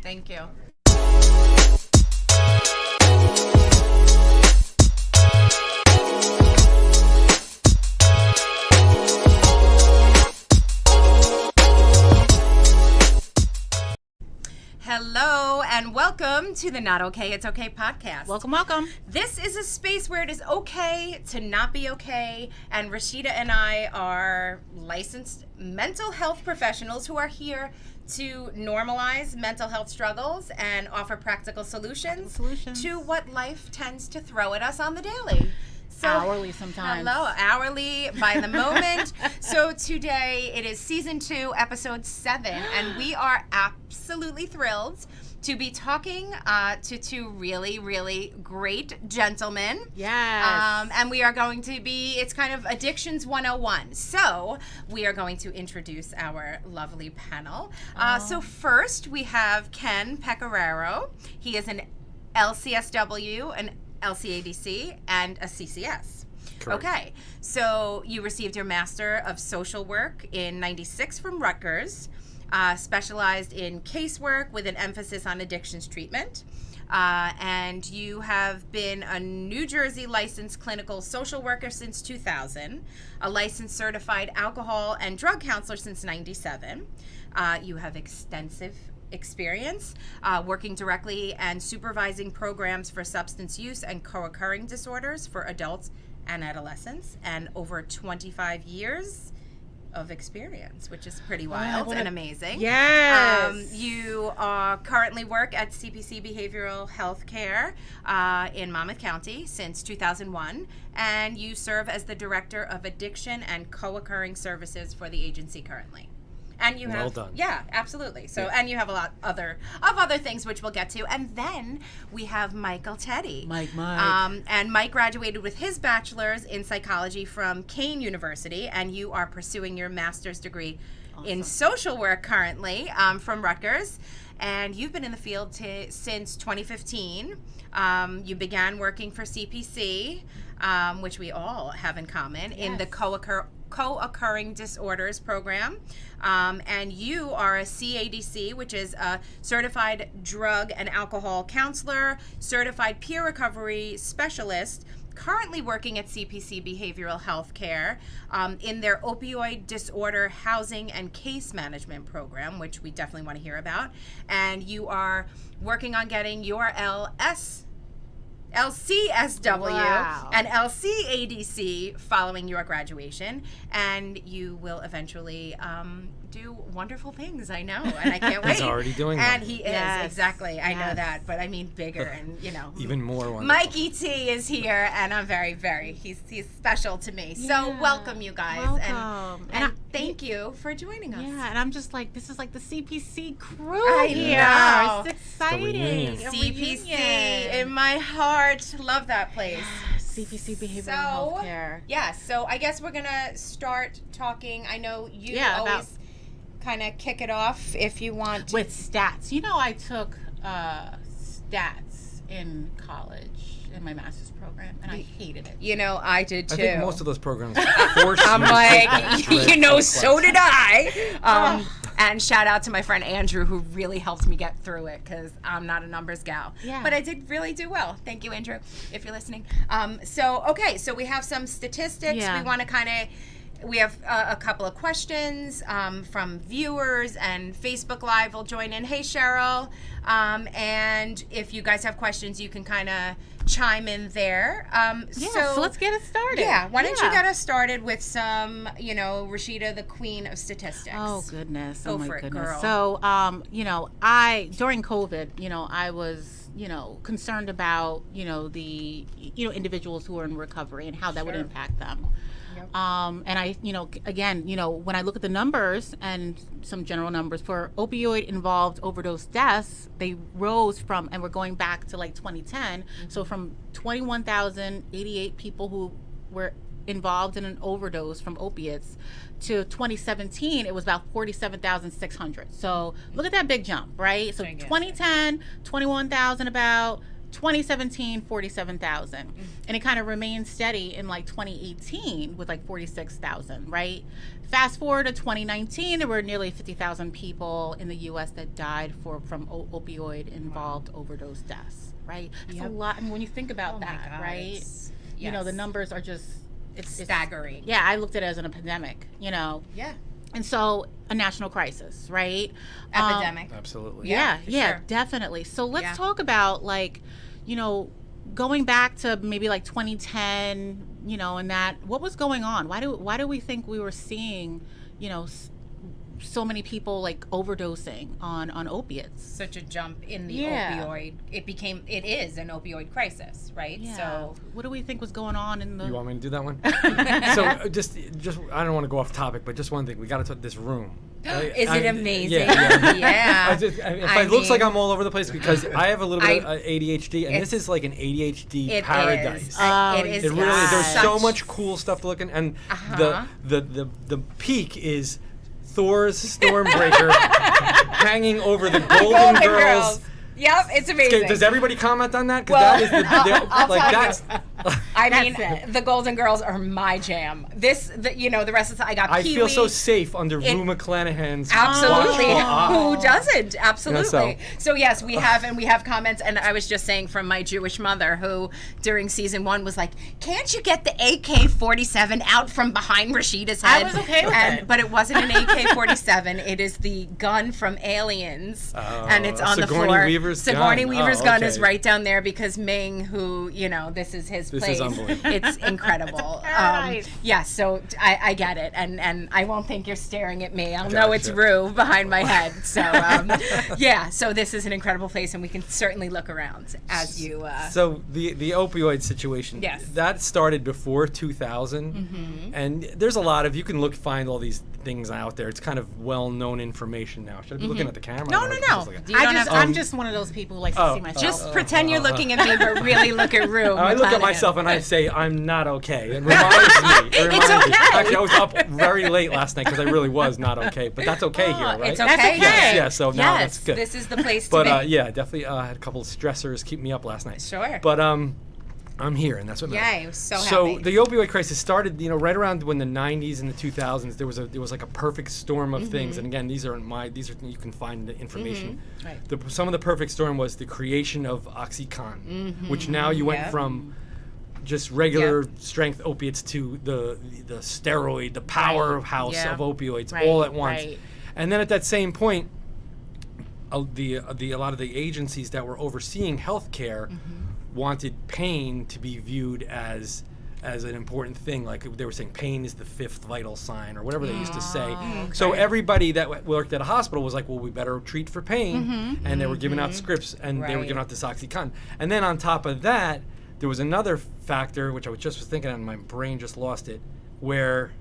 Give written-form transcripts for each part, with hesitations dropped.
Thank you. Hello and welcome to the Not Okay, It's Okay podcast. Welcome, welcome. This is a space where it is okay to not be okay, and Rashidah and I are licensed mental health professionals who are here to normalize mental health struggles and offer practical solutions to what life tends to throw at us on the daily. So, hourly sometimes. Hello, hourly by the moment. So today it is season 2, episode 7, and we are absolutely thrilled to be talking to two really, really great gentlemen. Yes. And we are going to be, it's kind of Addictions 101. So we are going to introduce our lovely panel. So first we have Ken Pecoraro. He is an LCSW, an LCADC, and a CCS. Correct. Okay, so you received your Master of Social Work in '96 from Rutgers, specialized in casework with an emphasis on addictions treatment. And you have been a New Jersey licensed clinical social worker since 2000, a licensed certified alcohol and drug counselor since '97. You have extensive experience working directly and supervising programs for substance use and co-occurring disorders for adults and adolescents, and over 25 years of experience, which is pretty wild and amazing. Yes. You currently work at CPC Behavioral Health Care in Monmouth County since 2001, and you serve as the Director of Addiction and Co-occurring Services for the agency currently. And you have, well done. Yeah, absolutely. So, Yeah. and you have a lot other things which we'll get to. And then we have Michael Teti. Mike. And Mike graduated with his bachelor's in psychology from Kane University, and you are pursuing your master's degree in social work currently from Rutgers. And you've been in the field since 2015. You began working for CPC, which we all have in common, in the co-occurring disorders program, and you are a CADC, which is a certified drug and alcohol counselor, certified peer recovery specialist, currently working at CPC Behavioral Health Care in their opioid disorder housing and case management program, which we definitely want to hear about. And you are working on getting your LCSW and LCADC following your graduation, and you will eventually do wonderful things, I know, and I can't wait. He's already doing and them. he is, exactly. I know that, but I mean bigger and, even more wonderful. Mikey T is here, and I'm he's special to me. So welcome, you guys. Welcome. And thank you for joining us. Yeah, and I'm just like, this is like the CPC crew I here. know. It's exciting. reunion. CPC in my heart. Love that place. CPC Behavioral Health Care. Yeah, so I guess we're going to start talking. I know you always kind of kick it off if you want. With stats. I took stats in college in my master's program, and I hated it. I did too. I think most of those programs force I'm you like, to take that so did I. And shout out to my friend Andrew, who really helped me get through it, because I'm not a numbers gal. Yeah. But I did really do well. Thank you, Andrew, if you're listening. So we have some statistics. Yeah. We want to we have a couple of questions from viewers, and Facebook Live will join in. Hey, Cheryl. And if you guys have questions, you can kind of chime in there. So let's get it started. Yeah, why don't you get us started with some, Rashidah, the queen of statistics. Oh, goodness. Go oh, my for it, goodness. girl. So, during COVID, I was, concerned about, the, individuals who are in recovery and how that would impact them. Yep. And I, again, when I look at the numbers and some general numbers for opioid involved overdose deaths, they rose from, and we're going back to like 2010. So from 21,088 people who were involved in an overdose from opiates to 2017, it was about 47,600. So look at that big jump, right? So 2010, 21,000 about, 2017, 47,000. And it kind of remained steady in like 2018 with like 46,000, right? Fast forward to 2019, there were nearly 50,000 people in the U.S. that died from opioid-involved overdose deaths, right? That's a lot. I mean, when you think about that, right? Yes. You know, the numbers are just... It's staggering. Yeah, I looked at it as an epidemic, you know? Yeah. And so a national crisis, right? Epidemic. Absolutely. Yeah, for yeah, sure. definitely. So let's talk about, like, you know, going back to maybe like 2010, you know, and that, what was going on? Why do we think we were seeing, you know, so many people like overdosing on opiates? Such a jump in the opioid. It is an opioid crisis, right? Yeah. So what do we think was going on in the... You want me to do that one? So just I don't want to go off topic, but just one thing. We got to talk this room. Is it amazing? Yeah. Yeah. It looks like I'm all over the place because I have a little bit of ADHD, and this is like an ADHD paradise. It is. It really, there's such- so much cool stuff to look at, and the peak is Thor's Stormbreaker hanging over the Golden Girls. Yep, it's amazing. Does everybody comment on that? Because Well, that is that's. I mean, the Golden Girls are my jam. The rest of the I got I Pee-wee. feel so safe under Rue McClanahan's Absolutely. watchful eye. Who doesn't? Absolutely. Yeah, so yes, we have comments, and I was just saying from my Jewish mother who during season 1 was like, "Can't you get the AK-47 out from behind Rashidah's head?" I was okay with it. But it wasn't an AK-47. It is the gun from Aliens, and it's on the Sigourney floor. Weaver's Sigourney gun. Weaver's Oh, gun okay. is right down there because Ming, who this is his This place. is unbelievable. It's incredible. paradise. Yes, so I get it, and I won't think you're staring at me. I'll know it's Gotcha. Rue behind my head. So so this is an incredible place, and we can certainly look around as you. So the opioid situation, Yes. that started before 2000, and there's a lot of, you can find all these things out there. It's kind of well-known information now. Should I be looking at the camera? No. Or just looking at- You don't have- I'm just one of those people who likes to see myself. Just pretend you're looking at me, but really look at Rue. I look at McClanahan. myself and I say, I'm not okay. It reminds me. It's okay. Actually, I was up very late last night because I really was not okay. But that's okay here, right? It's okay. That's okay. Yes, yeah, so now Yes, that's good. this is the place But to be. yeah, definitely had a couple of stressors keep me up last night. Sure. But I'm here, and that's what matters. Yay, I was so So happy. the opioid crisis started, right around when the 90s and the 2000s. There was like a perfect storm of things. And again, these are you can find the information. Right. Some of the perfect storm was the creation of OxyContin, which now you went Yep. from just regular strength opiates to the steroid, the powerhouse Yeah. of opioids Right, all at once. right. And then at that same point, a lot of the agencies that were overseeing healthcare wanted pain to be viewed as an important thing. Like they were saying pain is the 5th vital sign or whatever they used to say. So everybody that worked at a hospital was like, well, we better treat for pain. And they were giving out scripts, and they were Right. giving out this OxyContin. And then on top of that, there was another factor, which I was thinking and my brain just lost it, where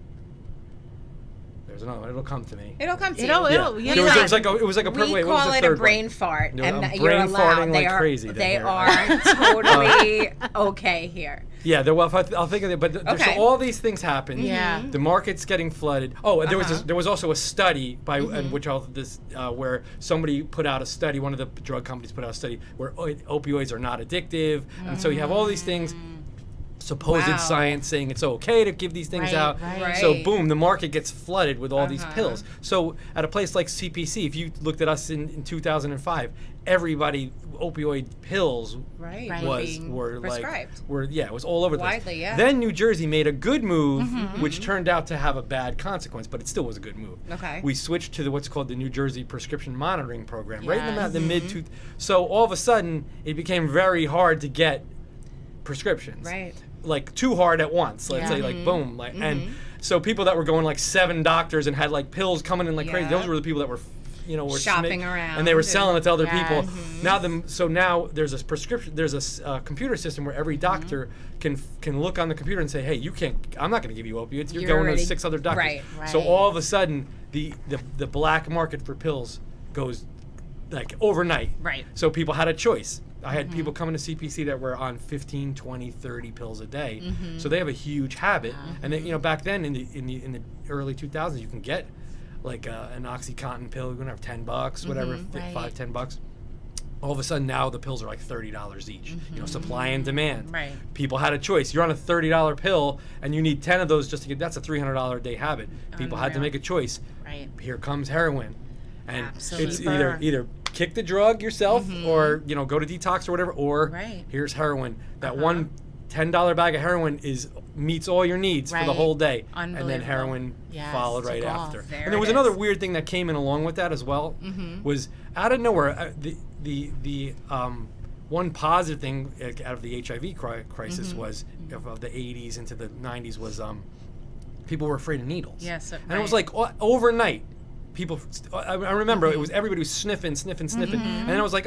there's another one. It'll come to me. It'll come to you. There was it was like a We wait, what was call the it a third brain one? fart, No, and I'm you're brain allowed. farting They like are, crazy they here. are totally okay here. Yeah, I'll think of it. But so Okay. all these things happened. Yeah. The market's getting flooded. Oh, and there was also a study by where somebody put out a study. One of the drug companies put out a study where opioids are not addictive, and so you have all these things. Supposed Wow. science saying it's okay to give these things Right, out. right. So boom, the market gets flooded with all these pills. So at a place like CPC, if you looked at us in 2005, everybody opioid pills Right. were prescribed. it was all over the place. Widely, yeah. Then New Jersey made a good move, which turned out to have a bad consequence, but it still was a good move. Okay. We switched to what's called the New Jersey Prescription Monitoring Program, right in Yes. the mid. So all of a sudden, it became very hard to get prescriptions. Right. Like too hard at once. Let's Yeah. say like boom, like and so people that were going like 7 doctors and had like pills coming in like crazy. Yeah. Those were the people that were were Shopping around and they were and- selling it to other Yes. people. Now there's a prescription. There's a computer system where every doctor can look on the computer and say, hey, you can't. I'm not going to give you opiates. You're going already- to 6 other doctors. right. So Right. all of a sudden the black market for pills goes like overnight. Right. So people had a choice. I had people coming to CPC that were on 15, 20, 30 pills a day. So they have a huge habit. And then, back then in the early 2000s, you can get like an OxyContin pill. You're gonna have $10, whatever, Right. $5, $10. All of a sudden now the pills are like $30 each. You know, supply and demand. Right. People had a choice. You're on a $30 pill and you need 10 of those just to get, that's a $300 a day habit. People had to Unreal. make a choice. Right. Here comes heroin. And Absolutely. it's either kick the drug yourself or, you know, go to detox or whatever, or Right. here's heroin. That one $10 bag of heroin meets all your needs for the Right. whole day. And then Unbelievable. heroin Yes, followed took right off. after. There And there was it another is. weird thing that came in along with that as well, was out of nowhere, the one positive thing out of the HIV crisis was, of the 80s into the 90s, was people were afraid of needles. Yes, And it was like overnight, people, I remember it was everybody was sniffing. And then it was like,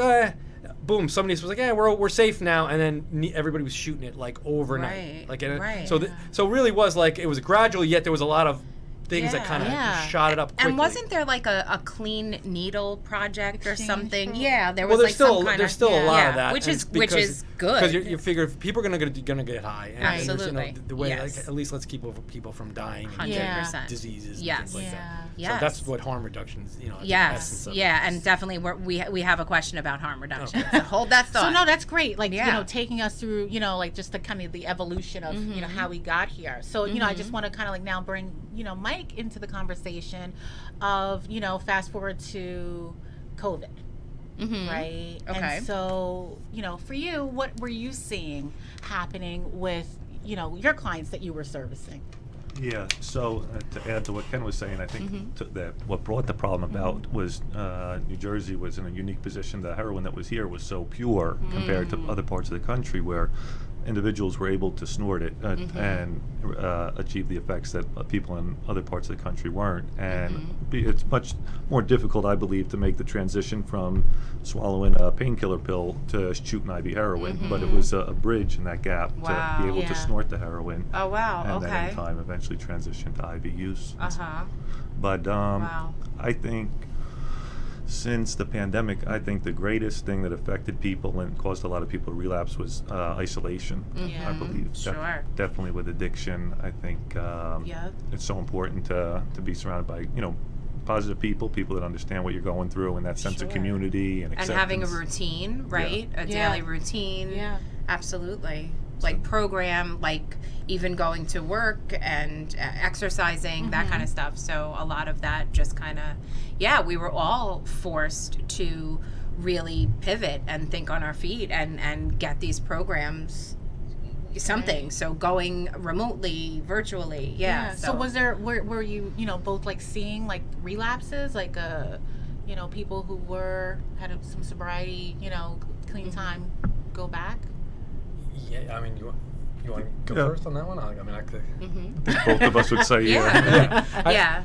boom, somebody was like, yeah, we're safe now. And then everybody was shooting it like overnight. Right, Like, right. so it really was like, it was gradual, yet there was a lot of things that kind of Yeah. shot it up quickly. And wasn't there like a clean needle project or Exchange something? program? Yeah, there Well, was there's like still some kind there's of, still a lot yeah, of that, which and is it's good. because you figure if people are gonna get high, and there's, Absolutely. the way Yes. like, at least let's keep people from dying and 100%. getting diseases Yes. and things like that. Yeah. Yes. So that's what harm reduction is, you know. the Yes, essence of yeah, it. and definitely we have a question about harm reduction. So hold that thought. So no, that's great. Like, you Yeah. know, taking us through, you know, like just the kind of the evolution of, you know, how we got here. So, you know, I just want to kind of like now bring, you know, Mike into the conversation of, you know, fast forward to COVID. Right. Okay. And so, you know, for you, what were you seeing happening with, you know, your clients that you were servicing? Yeah, so to add to what Ken was saying, I think that what brought the problem about was New Jersey was in a unique position. The heroin that was here was so pure compared to other parts of the country where individuals were able to snort it and achieve the effects that people in other parts of the country weren't. And it's much more difficult, I believe, to make the transition from swallowing a painkiller pill to shooting IV heroin. But it was a bridge in that gap Wow. to be able Yeah. to snort the heroin. Oh wow. And then Okay. in time eventually transition to IV use. Uh-huh. But Wow. I think since the pandemic, I think the greatest thing that affected people and caused a lot of people to relapse was isolation. I believe Sure. definitely with addiction. I think Yep. it's so important to be surrounded by, you know, positive people that understand what you're going through, and that sense of Sure. community and And acceptance. having a routine, right? A Yeah. daily routine. Yeah. Absolutely. Like program, like even going to work and exercising, that kind of stuff. So a lot of that just kind of, yeah, we were all forced to really pivot and think on our feet and get these programs something. Right. So going remotely, virtually, yeah. So was there, were you, you know, both like seeing like relapses, like, you know, people who had some sobriety, you know, clean time go back? Yeah, I mean, you want to go Yeah. first on that one? I mean, I could. I think both of us would say yeah. Yeah.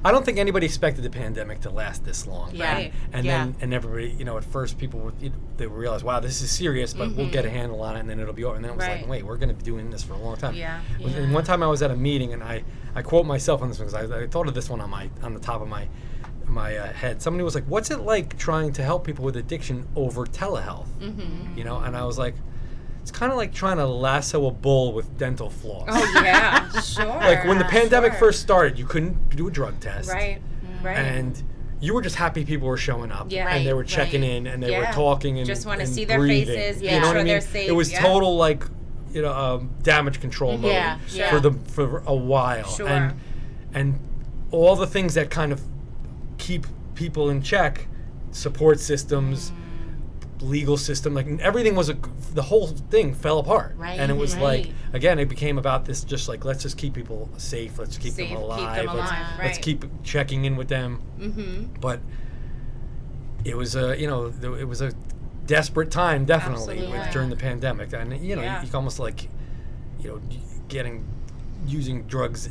I don't think anybody expected the pandemic to last this long. Yeah. Right. And Yeah. then everybody, you know, at first people were, they realized, wow, this is serious, but we'll get a handle on it, and then it'll be over. And then it was Right. like, wait, we're going to be doing this for a long time. Yeah. And one time I was at a meeting, and I quote myself on this one because I thought of this one on the top of my head. Somebody was like, "What's it like trying to help people with addiction over telehealth?" You know, and I was like, "It's kind of like trying to lasso a bull with dental floss." Oh yeah, sure. Like when the pandemic Sure. first started, you couldn't do a drug test, Right. Right. and you were just happy people were showing up, Yeah. and they were Right, checking right. in, and they were Yeah. talking, and Just wanna and see their breathing. faces, You make know what sure I mean? they're safe, It was yeah. total like, you know, damage control mode Yeah, yeah. for a while, Sure. and all the things that kind of keep people in check, support systems, legal system, like everything was the whole thing fell apart. Right, And it was like, right. again, it became about this, just like, let's just keep people safe, let's keep Safe, them keep alive, them alive, let's right. keep checking in with them. But it was it was a desperate time, definitely, Absolutely. during the pandemic. And you know, Yeah. you almost like, you know, using drugs,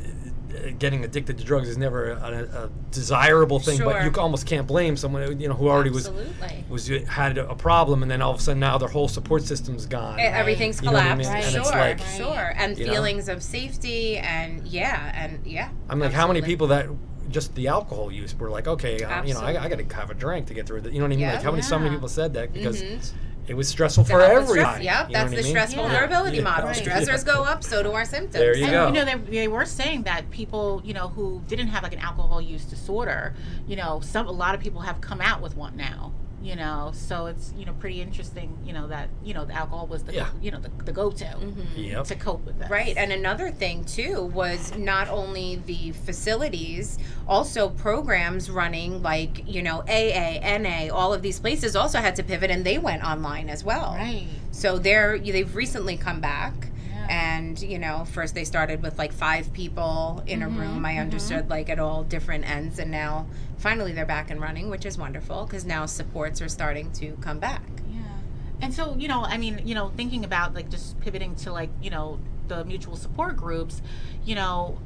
getting addicted to drugs is never a desirable thing, but Sure. you almost can't blame someone, you know, who already Absolutely. had a problem, and then all of a sudden now their whole support system's gone. Everything's You know what I mean? collapsed. And it's Sure, like, sure. And you know? feelings of safety and yeah. I'm like, how many absolutely. people that just the alcohol use were like, okay, you know, I got Absolutely. to have a drink to get through it. You know what I mean? Yeah. Like, how many so many Yeah. people said that because Mhm. it was stressful for That's the everybody. stress- Yep, you know that's what the I mean? stress Yeah. vulnerability Yeah. model. Right. Stressors go up, so do our symptoms. There you And go. you know, they were saying that people, you know, who didn't have like an alcohol use disorder, you know, a lot of people have come out with one now. You know, so it's, you know, pretty interesting, you know, that, you know, the alcohol was the, Yeah. you know, the go-to Yep. to cope with this. Right, and another thing too was not only the facilities, also programs running like, you know, AA, NA, all of these places also had to pivot, and they went online as well. Right. So they've recently come back. Yeah. And, you know, first they started with like 5 people in a room, I understood, like at all different ends. And now finally they're back and running, which is wonderful because now supports are starting to come back. Yeah. And so, you know, I mean, you know, thinking about like just pivoting to like, you know, the mutual support groups, you know,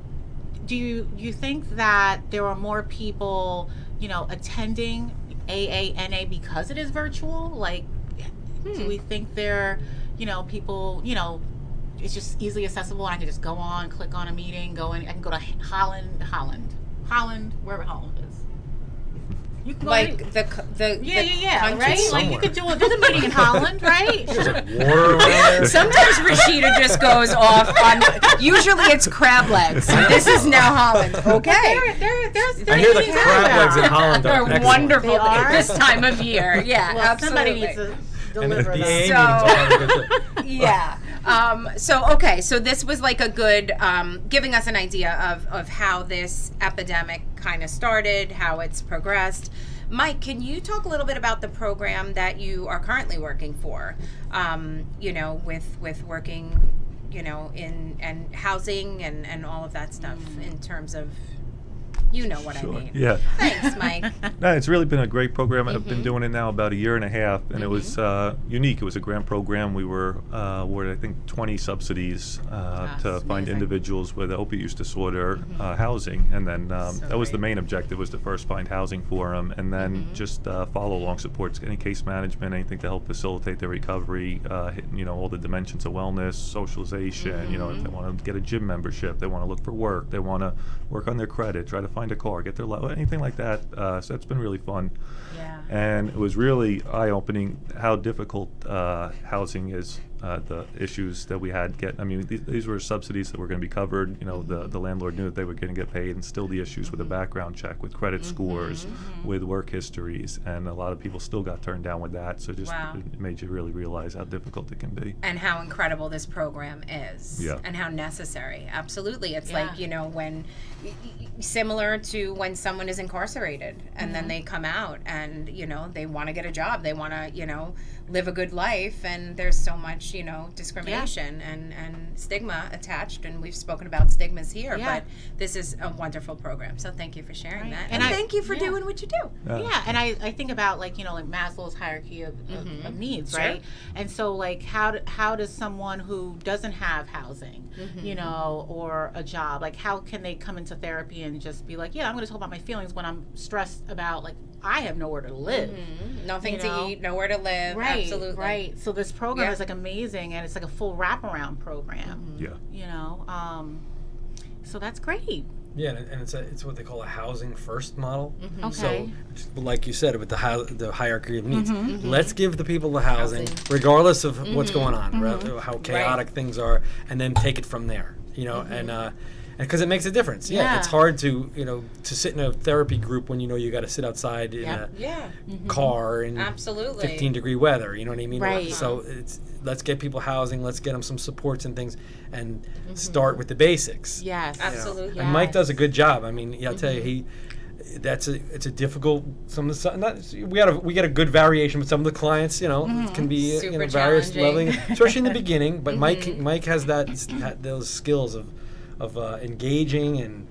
do you think that there are more people, you know, attending AA, NA because it is virtual? Like, do we think there, you know, people, you know, it's just easily accessible and I can just go on, click on a meeting, go in, I can go to Holland, wherever Holland is. You can go Like to, the right? countries. Like you could do there's a meeting in Holland, right? There's a water around there. Sometimes Rashidah just goes off on. Usually it's crab legs. This is now Holland. Okay, There's I hear the meetings crab everywhere. legs in Holland are they're excellent. wonderful They are? this time of year. Yeah, Well, absolutely. somebody needs to And the deliver AA them. meetings So- are really good too. Yeah. So this was like a good giving us an idea of how this epidemic kind of started, how it's progressed. Mike, can you talk a little bit about the program that you are currently working for? You know, with working, you know, in and housing and all of that stuff in terms of, you know what Sure. I mean. Yeah. Thanks, Mike. No, it's really been a great program. I've been doing it now about 1.5 years, and it was unique. It was a grant program. We were awarded, I think, 20 subsidies to find amazing. individuals with opiate use disorder housing, and then that was the main objective, was to first find housing for them, and then just follow along supports, any case management, anything to help facilitate their recovery, hitting, you know, all the dimensions of wellness, socialization. You know, if they want to get a gym membership, they want to look for work, they want to work on their credit, try to find a car, get their anything like that. So that's been really fun. Yeah. And it was really eye-opening how difficult housing is. The issues that we had I mean, these were subsidies that were going to be covered. You know, the landlord knew that they were going to get paid, and still the issues with the background check, with credit scores, with work histories, and a lot of people still got turned down with that. So just Wow. it made you really realize how difficult it can be. And how incredible this program is. Yeah. And how necessary. Absolutely. It's Yeah. like, you know, when similar to when someone is incarcerated and then they come out and, you know, they want to get a job, they want to, you know, live a good life, and there's so much, you know, discrimination and stigma attached, and we've spoken about stigmas here, Yeah. but this is a wonderful program. So thank you for sharing Right. that. And And I- thank you for yeah. doing what you do. Yeah, and I think about, like, you know, like Maslow's hierarchy of needs, Sure. right? And so, like, how does someone who doesn't have housing, you know, or a job, like, how can they come into therapy and just be like, yeah, I'm going to talk about my feelings when I'm stressed about, like, I have nowhere to live. Nothing You to know? eat, nowhere to live. Right, Absolutely. right. So this program Yeah. is like amazing, and it's like a full wraparound program. Yeah. You know, so that's great. Yeah, and it's what they call a housing first model. Okay. So, like you said, with the hierarchy of needs, let's give the people the housing, regardless of what's going on, how chaotic things are, and then take it from there. You know, and because it makes a difference. Yeah, Yeah. it's hard to to sit in a therapy group when you know you got to sit outside in Yep. a Yeah. car in Absolutely. 15-degree weather. You know what I mean? Right. So let's get people housing. Let's get them some supports and things, and start with the basics. Yes. you know. Absolutely. And Mike does a good job. I mean, I'll tell you, it's a difficult. We get a good variation, but some of the clients, you know, can be Super various challenging. leveling, especially in the beginning. But Mike has those skills of engaging and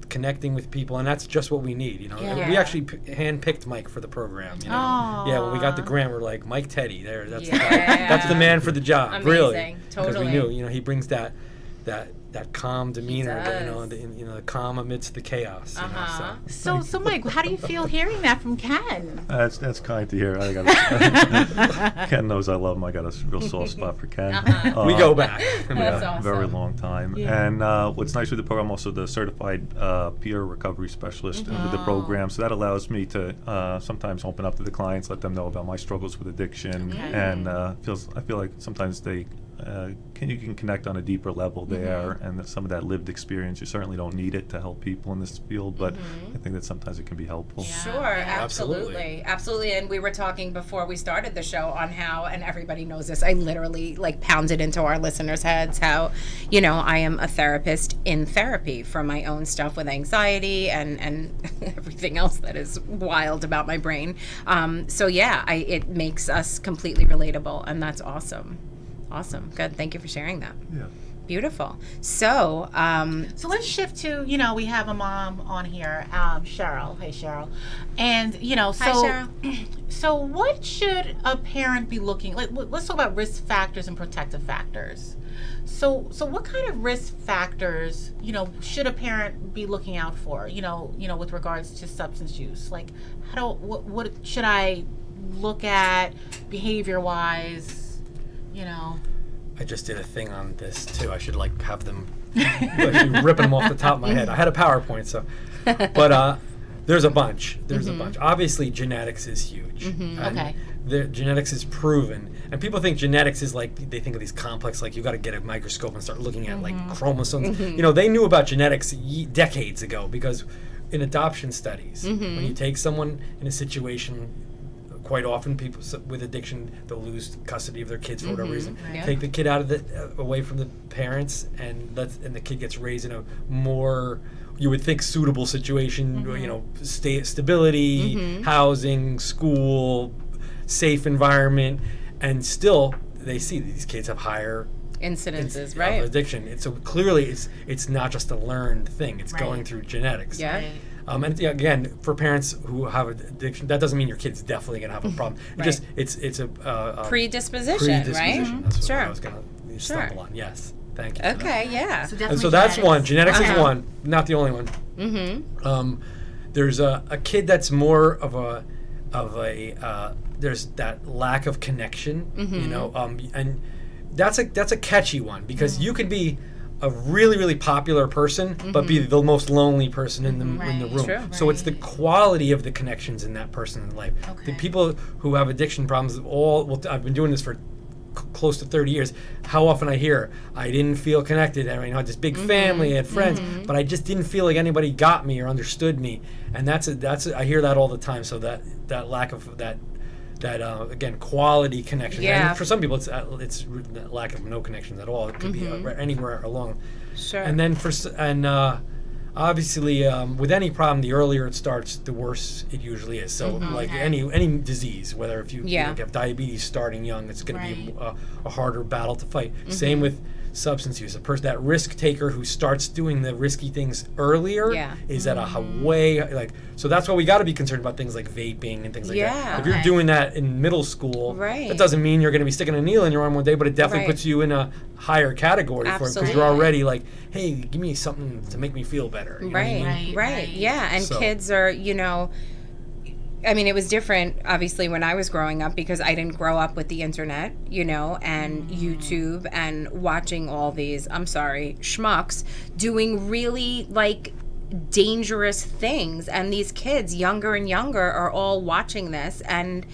connecting with people, and that's just what we need. You know, Yeah. we actually handpicked Mike for the program. You know, Aw. yeah, when we got the grant, we're like, Mike Teti, that's the guy. Yeah. That's the man for the job. Amazing. Really, because Totally. we knew, you know, he brings that calm demeanor, does. the calm amidst the chaos. You know, so. So Mike, how do you feel hearing that from Ken? That's kind to hear. Ken knows I love him. I got a real soft spot for Ken. We go back. That's Yeah, awesome. very long time. Yeah. And what's nice with the program, also the certified peer recovery specialist with the program. So that allows me to sometimes open up to the clients, let them know about my struggles with addiction, Okay. and I feel like sometimes they you can connect on a deeper level there, and that some of that lived experience. You certainly don't need it to help people in this field, but I think that sometimes it can be helpful. Sure, absolutely. And we were talking before we started the show on how, and everybody knows this, I literally like pounded into our listeners' heads how, you know, I am a therapist in therapy for my own stuff with anxiety and everything else that is wild about my brain. So yeah, it makes us completely relatable, and that's awesome. Awesome. Good. Thank you for sharing that. Yeah. Beautiful. So, So let's shift to, you know, we have a mom on here, Cheryl. Hey, Cheryl. And, you know, so, Hi, Cheryl. So what should a parent be looking, like, let's talk about risk factors and protective factors. So what kind of risk factors, you know, should a parent be looking out for, you know, with regards to substance use? Like, what should I look at behavior-wise, you know? I just did a thing on this too. I should like have them ripping them off the top of my head. I had a PowerPoint, so, but there's a bunch. There's a bunch. Obviously, genetics is huge. Okay. Genetics is proven, and people think genetics is like, they think of these complex, like you got to get a microscope and start looking at like chromosomes. You know, they knew about genetics decades ago, because in adoption studies, when you take someone in a situation. Quite often, people with addiction, they'll lose custody of their kids for whatever reason. Yeah. Take the kid out of away from the parents, and the kid gets raised in a more, you would think, suitable situation. You know, stability, housing, school, safe environment, and still they see these kids have higher incidences, of right? addiction. And so clearly, it's not just a learned thing. It's Right. going through genetics. Yeah. Right. And again, for parents who have addiction, that doesn't mean your kid's definitely going to have a problem. Right. Just it's a Predisposition, right? That's what Sure. I was going to stumble on. Yes, thank you. Okay, yeah. So And definitely so that's genetics. one. Genetics is Uh-huh. one, not the only one. There's a kid that's more of a there's that lack of connection, you know, and that's a catchy one, because you could be a really, really popular person, but be the most lonely person in the room. True. So it's the quality of the connections in that person's life. Okay. The people who have addiction problems, I've been doing this for close to 30 years. How often I hear, I didn't feel connected. I mean, I had this big family, I had friends, but I just didn't feel like anybody got me or understood me. And I hear that all the time. So that lack of that again, quality connection. Yeah. And for some people, it's lack of no connections at all. It could be anywhere along. Sure. And then obviously, with any problem, the earlier it starts, the worse it usually is. So, like any disease, whether if you have diabetes starting young, it's going to be a harder battle to fight. Same with substance use. A person, that risk taker who starts doing the risky things earlier, is at a way so that's why we got to be concerned about things like vaping and things like that. If you're doing that in middle school, that doesn't mean you're going to be sticking a needle in your arm one day, but it definitely puts you in a higher category for it, because you're already like, hey, give me something to make me feel better. You know what I mean? Right. Yeah, and kids are, you know, I mean, it was different, obviously, when I was growing up, because I didn't grow up with the internet, you know, and YouTube and watching all these, schmucks doing really, like, dangerous things. And these kids, younger and younger, are all watching this, and,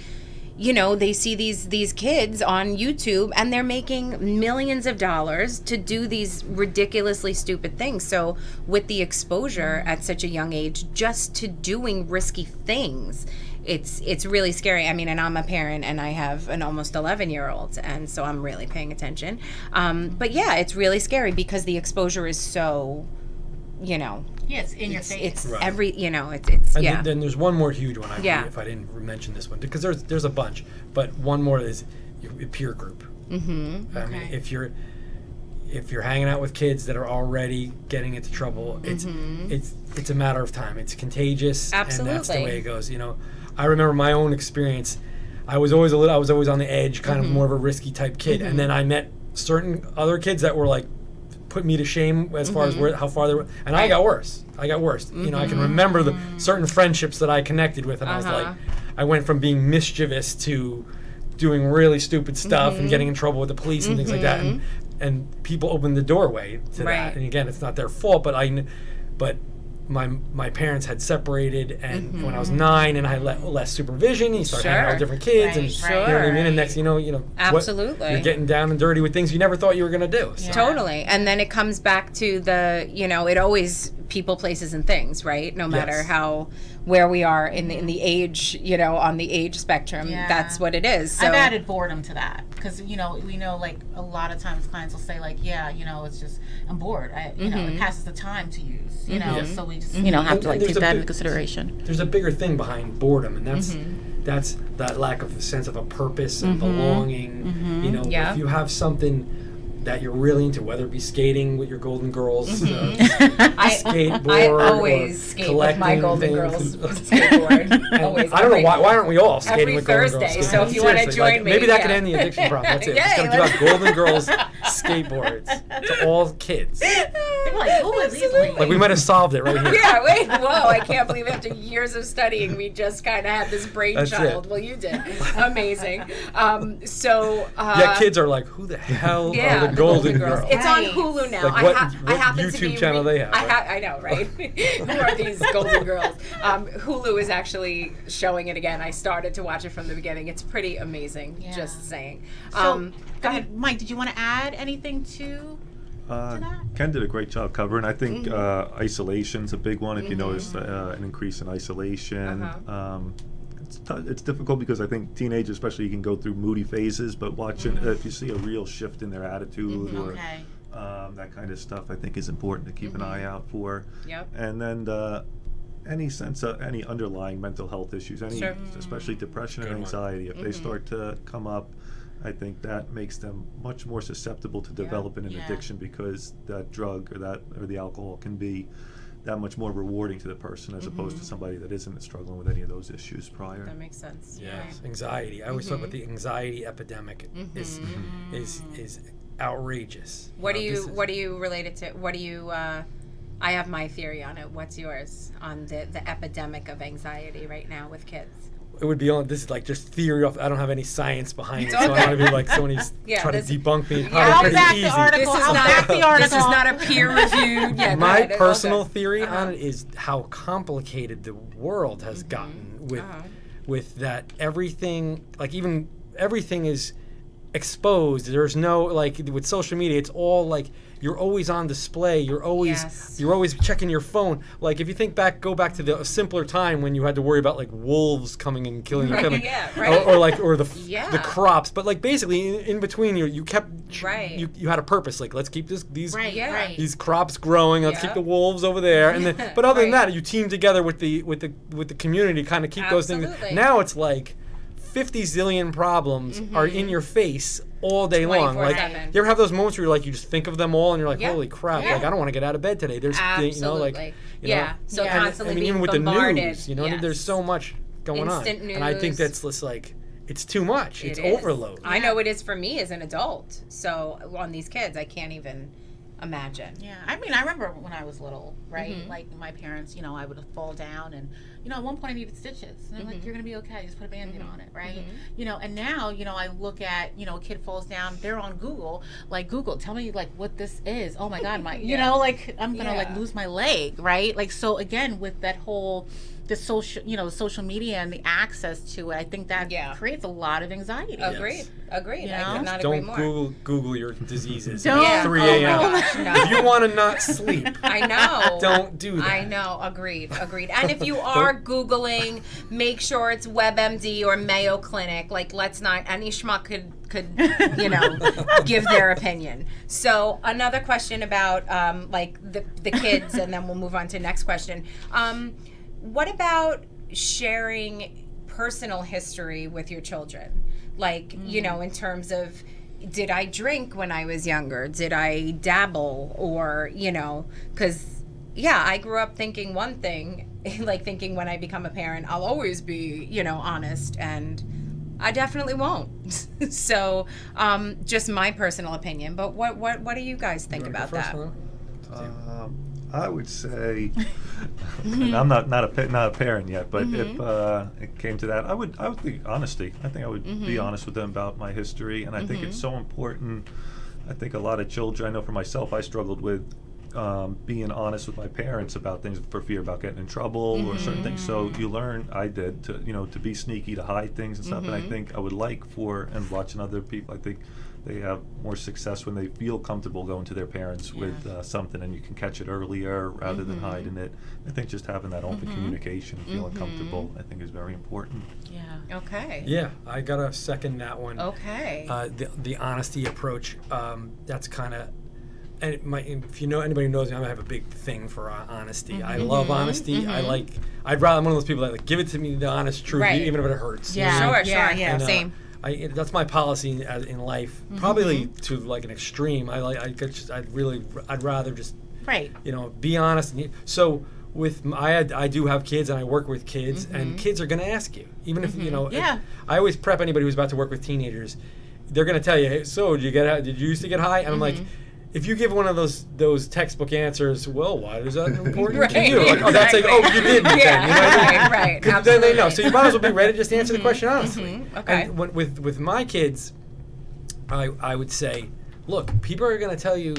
you know, they see these kids on YouTube, and they're making millions of dollars to do these ridiculously stupid things. So with the exposure at such a young age just to doing risky things, it's really scary. I mean, and I'm a parent, and I have an almost 11-year-old, and so I'm really paying attention. But yeah, it's really scary because the exposure is so, you know, it's in your face. It's Right. every, you know, it's And then there's one more huge one, if I didn't mention this one, because there's a bunch, but one more is your peer group. I mean, if you're hanging out with kids that are already getting into trouble, it's a matter of time. It's contagious, and that's the way it goes. You know, I remember my own experience. I was always on the edge, kind of more of a risky type kid, and then I met certain other kids that were like, put me to shame as far as how far they were, and I got worse. You know, I can remember the certain friendships that I connected with, and I was like, I went from being mischievous to doing really stupid stuff and getting in trouble with the police and things like that, and people opened the doorway to that. And again, it's not their fault, but my parents had separated, and when I was 9, and I had less supervision, you start hanging out with different kids, and you know what I mean. And next, you know, Absolutely. you're getting down and dirty with things you never thought you were gonna do. So. Totally. And then it comes back to the, you know, it always people, places, and things, right? No matter where we are in the age, you know, on the age spectrum, that's what it is. So I've added boredom to that because, you know, we know like a lot of times clients will say like, yeah, you know, it's just, I'm bored. You know, it passes the time to use, you know, so we just, you know, have to like take that into consideration. There's a bigger thing behind boredom, and that's that lack of a sense of a purpose and belonging. You know, if you have something that you're really into, whether it be skating with your Golden Girls, skateboard, I always skate with my Golden Girls skateboard. Always. I don't know why aren't we all skating every with Golden Thursday, Girls? so if you want to Seriously, join me, maybe that could end the addiction problem. That's it. We're just gonna give out Golden Girls skateboards to all kids. They're like, oh, it's easily. Like we might have solved it right here. Yeah, wait, whoa, I can't believe after years of studying, we just kind of had this brainchild. Well, you did. Amazing. Yeah, kids are like, who the hell are the Golden Girls? It's on Hulu now. Like what I happen YouTube to be channel they have? Right? I know, right? Who are these Golden Girls? Hulu is actually showing it again. I started to watch it from the beginning. It's pretty amazing, just saying. So, go ahead, Mike, did you want to add anything to that? Ken did a great job covering. I think isolation's a big one. If you notice an increase in isolation, it's difficult because I think teenagers, especially, you can go through moody phases. But watching, if you see a real shift in their attitude or that kind of stuff, I think is important to keep an eye out for. And then any sense of any underlying mental health issues, especially depression and anxiety, if they start to come up, I think that makes them much more susceptible to developing an addiction, because that drug or the alcohol can be that much more rewarding to the person as opposed to somebody that isn't struggling with any of those issues prior. That makes sense. Yes, anxiety. I always talk about the anxiety epidemic is outrageous. What do you relate it to? What do you? I have my theory on it. What's yours on the epidemic of anxiety right now with kids? It would be on. This is like just theory off. I don't have any science behind it, so I don't want to be like someone who's trying to debunk me. I'll back easy. the article. This is not a peer-reviewed. My personal theory on it is how complicated the world has gotten with that everything, like even everything is exposed. There's no, like with social media, it's all like you're always on display. You're always checking your phone. Like if you go back to the simpler time when you had to worry about like wolves coming and killing your family, or the crops. But like basically in between you kept you had a purpose. Like let's keep these crops growing. Let's keep the wolves over there. And then but other than that, you team together with the community to kind of keep those things. Now it's like 50 zillion problems are in your face all day long. Like you ever have those moments where you're like, you just think of them all and you're like, holy crap, like I don't want to get out of bed today. There's so constantly being even with bombarded. the news, there's so much going Instant on. News. And I think that's just like it's too much. It's overload. I know it is for me as an adult. So on these kids, I can't even imagine. Yeah, I mean, I remember when I was little, right? Like my parents, I would fall down and, at one point I needed stitches. And they're like, you're going to be okay. Just put a Band-Aid on it, right? And now, I look at, a kid falls down. They're on Google. Like, Google, tell me, like, what this is. Oh, my God, like, I'm going to, like, lose my leg, right? Like, so, again, with that whole... the social media and the access to it, I think that creates a lot of anxiety. Agreed. I could not Don't agree more. Google your diseases Don't. at 3 a.m. No. If you want to not sleep, I know. Don't do that. I know. Agreed. And if you are Googling, make sure it's WebMD or Mayo Clinic. Like, let's not, any schmuck could give their opinion. So another question about like the kids, and then we'll move on to the next question. What about sharing personal history with your children? Like, in terms of, did I drink when I was younger? Did I dabble? Or, because, I grew up thinking one thing, like thinking when I become a parent, I'll always be, honest, and I definitely won't. So, just my personal opinion. But what do you guys think about that? I would say, and I'm not a parent yet, but if it came to that, I would be honesty. I think I would be honest with them about my history, and I think it's so important. I think a lot of children, I know for myself, I struggled with being honest with my parents about things for fear about getting in trouble or certain things. So you learn, I did, to to be sneaky, to hide things and stuff. And I think I would like and watching other people, I think they have more success when they feel comfortable going to their parents with something, and you can catch it earlier rather than hiding it. I think just having that open communication, feeling comfortable, I think is very important. Yeah. Okay. Yeah, I gotta second that one. Okay. The honesty approach. That's kind of. And if you know anybody who knows me, I have a big thing for honesty. I love honesty. I'd rather, I'm one of those people that give it to me the honest truth, Right. even if it hurts. Yeah. You know? Sure. Yeah. And, Same. That's my policy in life. Probably to like an extreme. I'd rather just Right. be honest. So I do have kids and I work with kids, and kids are going to ask you, even if Yeah. I always prep anybody who's about to work with teenagers. They're going to tell you, hey, so did you used to get high? And I'm like, if you give one of those textbook answers, well, why is that important to you? Like, oh, that's like, oh, you didn't then. You know what I mean? Right. 'Cause then they know. So you might as well be ready to just answer the question honestly. Okay. And with my kids, I would say, look, people are going to tell you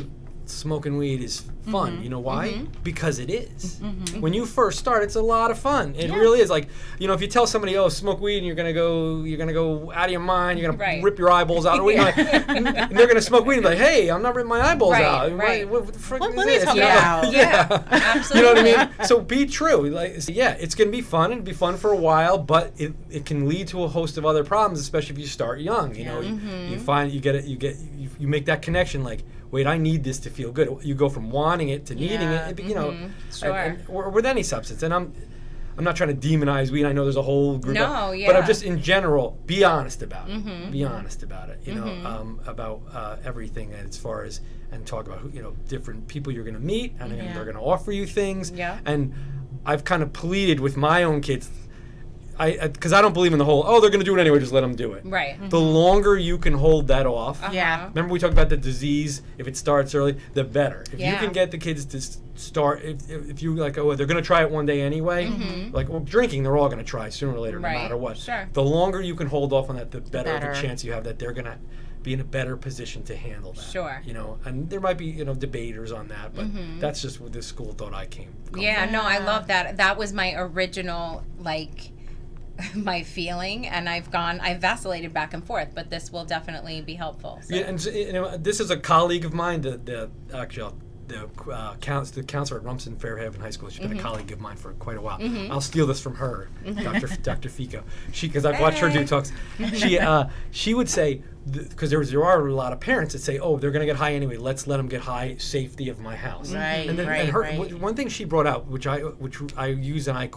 smoking weed is fun. You know why? Because it is. When you first start, it's a lot of fun. It really is. Like, if you tell somebody, oh, smoke weed, and you're gonna go out of your mind, you're gonna rip your eyeballs out, and they're gonna smoke weed and be like, hey, I'm not ripping my eyeballs out. Right. What the frick is What are this? you talking about? Yeah, absolutely. You know what I mean? So be true. Like, it's gonna be fun. It'll be fun for a while, but it can lead to a host of other problems, especially if you start young. You find you make that connection, like, wait, I need this to feel good. You go from wanting it to needing it. Sure. Or with any substance. And I'm not trying to demonize weed. I know there's a whole group. But I'm just in general, be honest about it. Be honest about it. About everything as far as, and talk about different people you're going to meet, and they're going to offer you things. Yeah. And I've kind of pleaded with my own kids. Because I don't believe in the whole, they're going to do it anyway, just let them do it. Right. The longer you can hold that off. Yeah. Remember we talked about the disease, if it starts early, the better. If you can get the kids to start, if you like, they're going to try it one day anyway, like, drinking, they're all going to try sooner or later, no matter what. Sure. The longer you can hold off on that, the better the chance you have that they're going to be in a better position to handle that. Sure. And there might be, debaters on that, but that's just what this school thought I came from. Yeah, no, I love that. That was my original, my feeling, and I've vacillated back and forth, but this will definitely be helpful. So. Yeah, and this is a colleague of mine, the counselor at Rumson Fairhaven High School. She's been a colleague of mine for quite a while. I'll steal this from her, Dr. Fico. Because I've watched her do talks. She would say, because there are a lot of parents that say, they're going to get high anyway. Let's let them get high. Safety of my house. Right. And Right. One thing she brought out, which I use, and I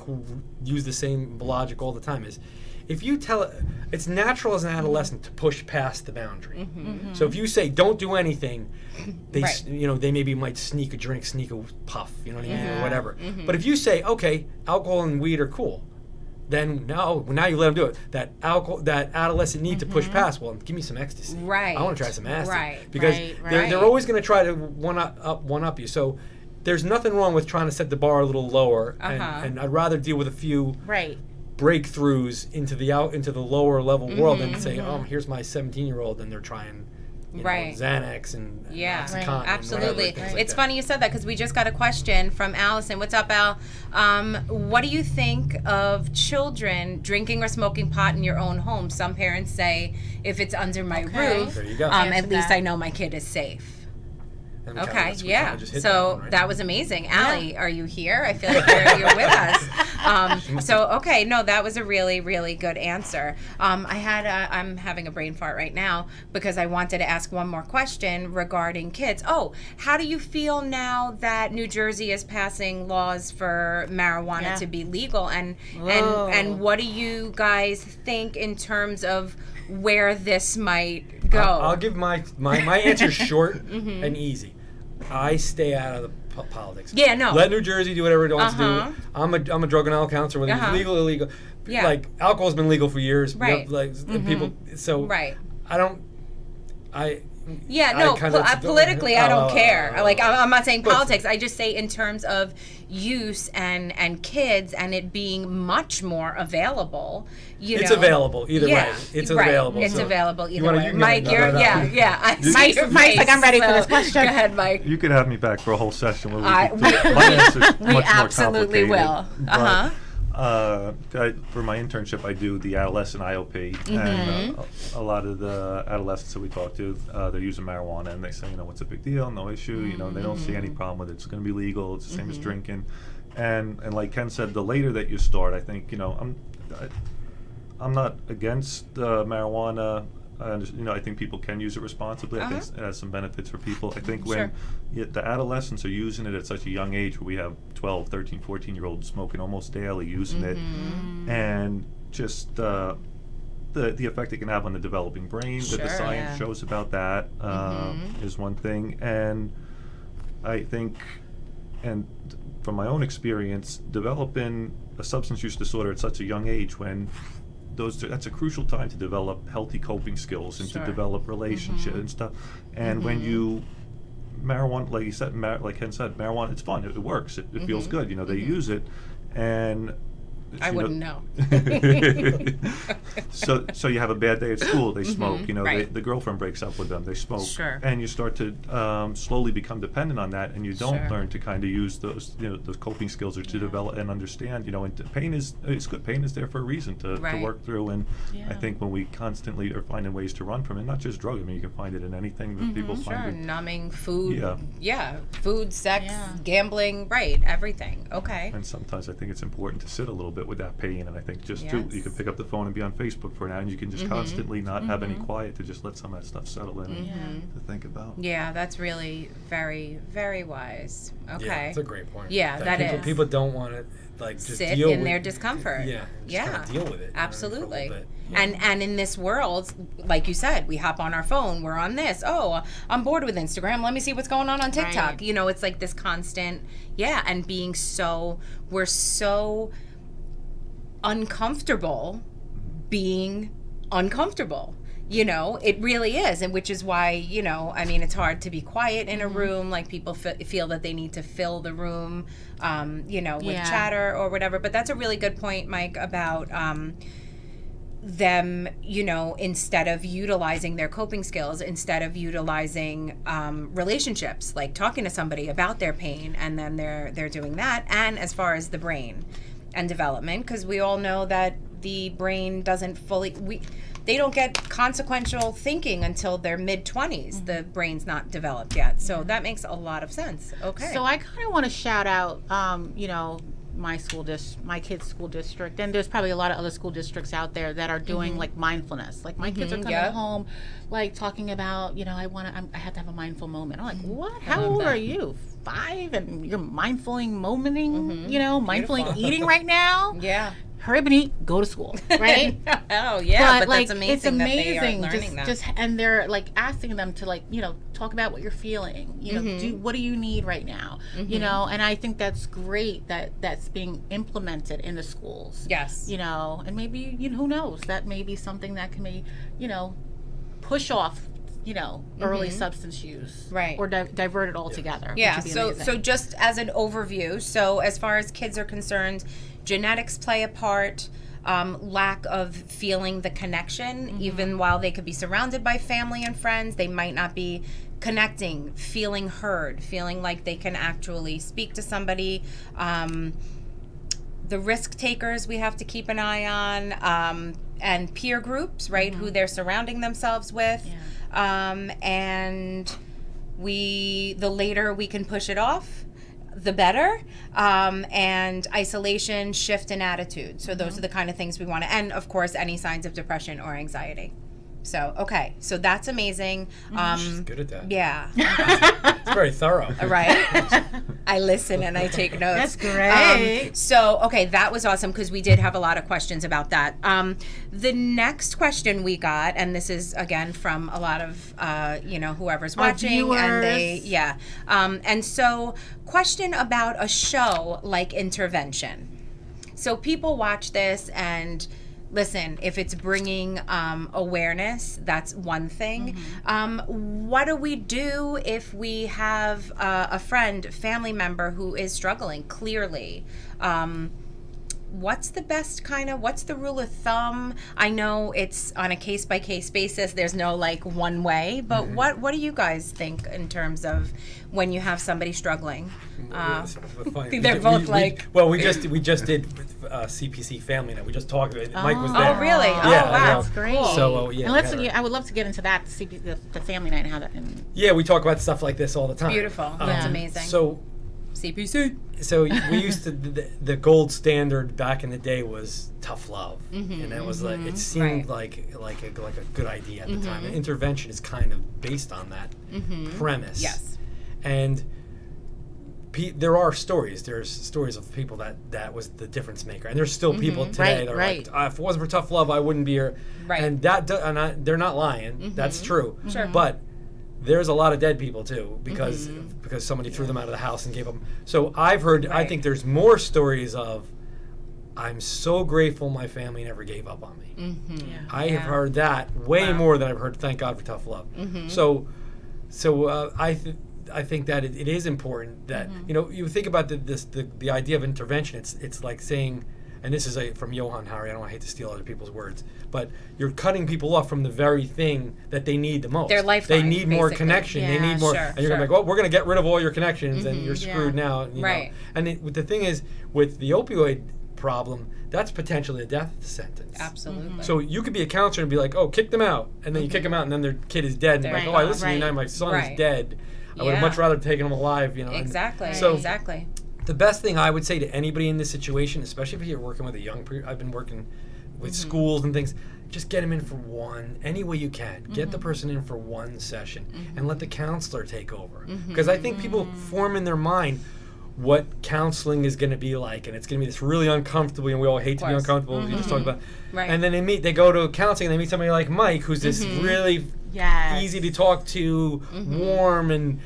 use the same logic all the time, is if you tell it's natural as an adolescent to push past the boundary. So if you say don't do anything, they they maybe might sneak a drink, sneak a puff, you know what I mean, or whatever. But if you say, okay, alcohol and weed are cool, then now you let them do it. That adolescent need to push past. Well, give me some ecstasy. Right. I want to try some acid. Right. Because Right. they're always going to try to one up you. So there's nothing wrong with trying to set the bar a little lower. And I'd rather deal with a few breakthroughs into the lower level world than say, here's my 17-year-old, and they're trying Xanax and OxyContin. Absolutely. And whatever, It's funny you said that, because we just got a question from Allison. What's up, Al? What do you think of children drinking or smoking pot in your own home? Some parents say, if it's under my roof, There you go. at least I know my kid is safe. And Okay, we yeah. kinda just hit So one, right? that was amazing. Allie, are you here? I feel like you're with us. That was a really, really good answer. I'm having a brain fart right now because I wanted to ask one more question regarding kids. How do you feel now that New Jersey is passing laws for marijuana to be legal? And what do you guys think in terms of where this might go? I'll give my answer short and easy. I stay out of the politics. Yeah, no. Let New Jersey do whatever it wants to do. I'm a drug and alcohol counselor, whether it's legal or illegal. Yeah. Like, alcohol's been legal for years. Right. And people. So Right. I don't. Yeah, no, politically, I don't care. Like, I'm not saying But- politics. I just say in terms of use and kids and it being much more available, It's available either way. It's right. available. It's so available you either wanna- way. you can Mike, get you're, another- yeah. I see Mike's your like, face, I'm ready for so this question. Go ahead, Mike. You could have me back for a whole session where I- we could my answer's we much absolutely more will. complicated. For my internship, I do the adolescent IOP, and a lot of the adolescents that we talk to, they're using marijuana, and they say, what's a big deal? No issue. They don't see any problem with it. It's going to be legal. It's the same as drinking, and like Ken said, the later that you start, I think, I'm not against marijuana. I think people can use it responsibly. I think it has some benefits for people. I think when the adolescents are using it at such a young age, where we have 12, 13, 14-year-olds smoking almost daily, using it, and just the effect it can have on the developing brain, that the science shows about that is one thing. And I think, and from my own experience, developing a substance use disorder at such a young age, when that's a crucial time to develop healthy coping skills and to develop relationships and stuff. And when marijuana, like you said, like Ken said, marijuana, it's fun. It works. It feels good. They use it, and I wouldn't know. So you have a bad day at school, they smoke. Right. The girlfriend breaks up with them, they smoke. Sure. And you start to slowly become dependent on that, and you don't Sure. learn to kind of use those those coping skills, or to develop and understand. And pain is good. Pain is there for a reason to work through. And I think when we constantly are finding ways to run from it, not just drug. I mean, you can find it in anything that people find it. Numbing, food. Yeah. Food, sex, gambling, right, everything. Okay. And sometimes I think it's important to sit a little bit with that pain, and I think just too, you can pick up the phone and be on Facebook for an hour, and you can just constantly not have any quiet to just let some of that stuff settle in and to think about. Yeah, that's really very, very wise. Okay. Yeah, that's a great point. Yeah, that people, is. People don't want to just sit deal in with their discomfort. Yeah, just kinda deal with it. Absolutely. For a little bit. And in this world, like you said, we hop on our phone, we're on this. Oh, I'm bored with Instagram. Let me see what's going on TikTok. Right. It's like this constant, and we're so uncomfortable being uncomfortable. It really is, and which is why, it's hard to be quiet in a room. Like, people feel that they need to fill the room, with chatter or whatever. But that's a really good point, Mike, about them, instead of utilizing their coping skills, instead of utilizing relationships, like talking to somebody about their pain, and then they're doing that. And as far as the brain and development, because we all know that the brain doesn't they don't get consequential thinking until their mid-20s. The brain's not developed yet. So that makes a lot of sense. Okay. So I kind of want to shout out, my kids' school district, and there's probably a lot of other school districts out there that are doing like mindfulness. Like, my kids are coming home, like, talking about, I have to have a mindful moment. I'm like, what? How old are you? 5, and you're mindfully momenting, mindfully eating right now? Yeah. Hurry up and eat, go to school, right? Oh yeah, but like, that's amazing. It's amazing. That they are learning that. And they're like asking them to, like, talk about what you're feeling. What do you need right now? And I think that's great that that's being implemented in the schools. Yes. And maybe who knows, that may be something that can be push off early substance use, right, or divert it altogether. Yeah. Which would be So amazing. just as an overview, so as far as kids are concerned, genetics play a part. Lack of feeling the connection, even while they could be surrounded by family and friends, they might not be connecting, feeling heard, feeling like they can actually speak to somebody. The risk takers we have to keep an eye on, and peer groups, right, who they're surrounding themselves with. And the later we can push it off, the better. And isolation, shift in attitude. So those are the kind of things we want to, and of course, any signs of depression or anxiety. So, okay. So that's amazing. She's good at that. Yeah. It's very thorough. Right? I listen and I take notes. That's great. So, okay, that was awesome, because we did have a lot of questions about that. The next question we got, and this is, again, from a lot of, whoever's watching. Viewers. And so, question about a show like Intervention. So people watch this and listen, if it's bringing awareness, that's one thing. What do we do if we have a friend, family member who is struggling, clearly? What's the best what's the rule of thumb? I know it's on a case-by-case basis. There's no like one way, but what do you guys think in terms of when you have somebody struggling? They're both like... we just did CPC Family Night. We just talked about it. Mike was there. Oh, really? Yeah, oh, wow. That's great. Cool. So, yeah. And I would love to get into that, the family night and how that. Yeah, we talk about stuff like this all the time. Beautiful. That's amazing. So, CPC. So we used to the gold standard back in the day was tough love, and that was like it seemed like a good idea at the time. And intervention is kind of based on that premise. Yes, and there are stories. There's stories of people that was the difference maker, and there's still people today that are like, if it wasn't for tough love, I wouldn't be here. Right, and they're not lying. That's true. Sure, but there's a lot of dead people too because somebody threw them out of the house and gave them. So I've heard. I think there's more stories of, I'm so grateful my family never gave up on me. I have heard that way more than I've heard. Thank God for tough love. So I think that it is important that you think about the idea of intervention. It's like saying. And this is from Johann Hari. I hate to steal other people's words, but you're cutting people off from the very thing that they need the most. Their lifeline. They need more basically. connection. Yeah, they need more. Sure, and you're gonna be like, well, we're gonna get rid of all your connections, and you're screwed now. You know? And the thing is, with the opioid problem, that's potentially a death sentence. Absolutely. So you could be a counselor and be like, oh, kick them out, and then you kick them out, and then their kid is dead, and like, oh, I listen to you now, my son is dead. I would have much rather taken him alive. Exactly. So exactly. The best thing I would say to anybody in this situation, especially if you're working with a young person, I've been working with schools and things, just get them in for one, any way you can. Get the person in for one session and let the counselor take over. Because I think people form in their mind what counseling is going to be like, and it's going to be this really uncomfortable, and we all hate to be uncomfortable, we just talk about. And then they go to counseling, and they meet somebody like Mike, who's this really easy to talk to, warm, and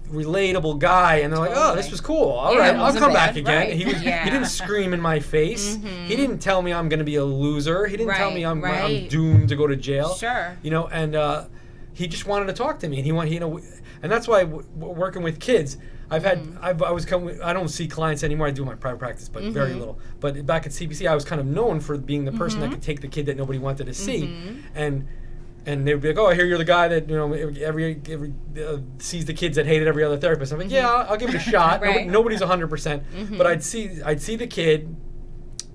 relatable guy, and they're like, oh, this was cool. All right, I'll come back again. He didn't scream in my face. He didn't tell me I'm going to be a loser. He didn't tell me I'm doomed to go to jail. Sure. And he just wanted to talk to me, and and that's why working with kids, I don't see clients anymore. I do my private practice, but very little. But back at CPC, I was kind of known for being the person that could take the kid that nobody wanted to see, and they'd be like, oh, I hear you're the guy that every sees the kids that hated every other therapist. I'm like, yeah, I'll give it a shot. Nobody's 100%, but I'd see the kid,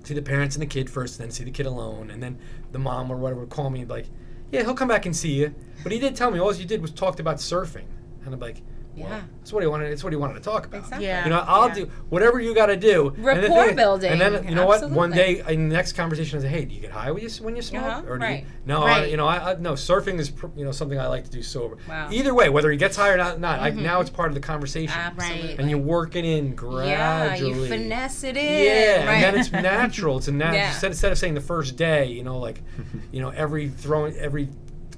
see the parents and the kid first, and then see the kid alone, and then the mom or whatever would call me and be like, yeah, he'll come back and see you. But he did tell me all you did was talked about surfing, and I'm like, well, that's what he wanted. It's what he wanted to talk about. Exactly. I'll do whatever you got to do. Rapport building. And then you know what? One day in the next conversation, I say, hey, do you get high when you smoke? Or do you? No, no. Surfing is something I like to do sober. Wow. Either way, whether he gets high or not, now it's part of the conversation. Absolutely. And you work it in gradually. Yeah, you finesse it in. Yeah, and then it's natural. It's a natural. Instead of saying the first day, every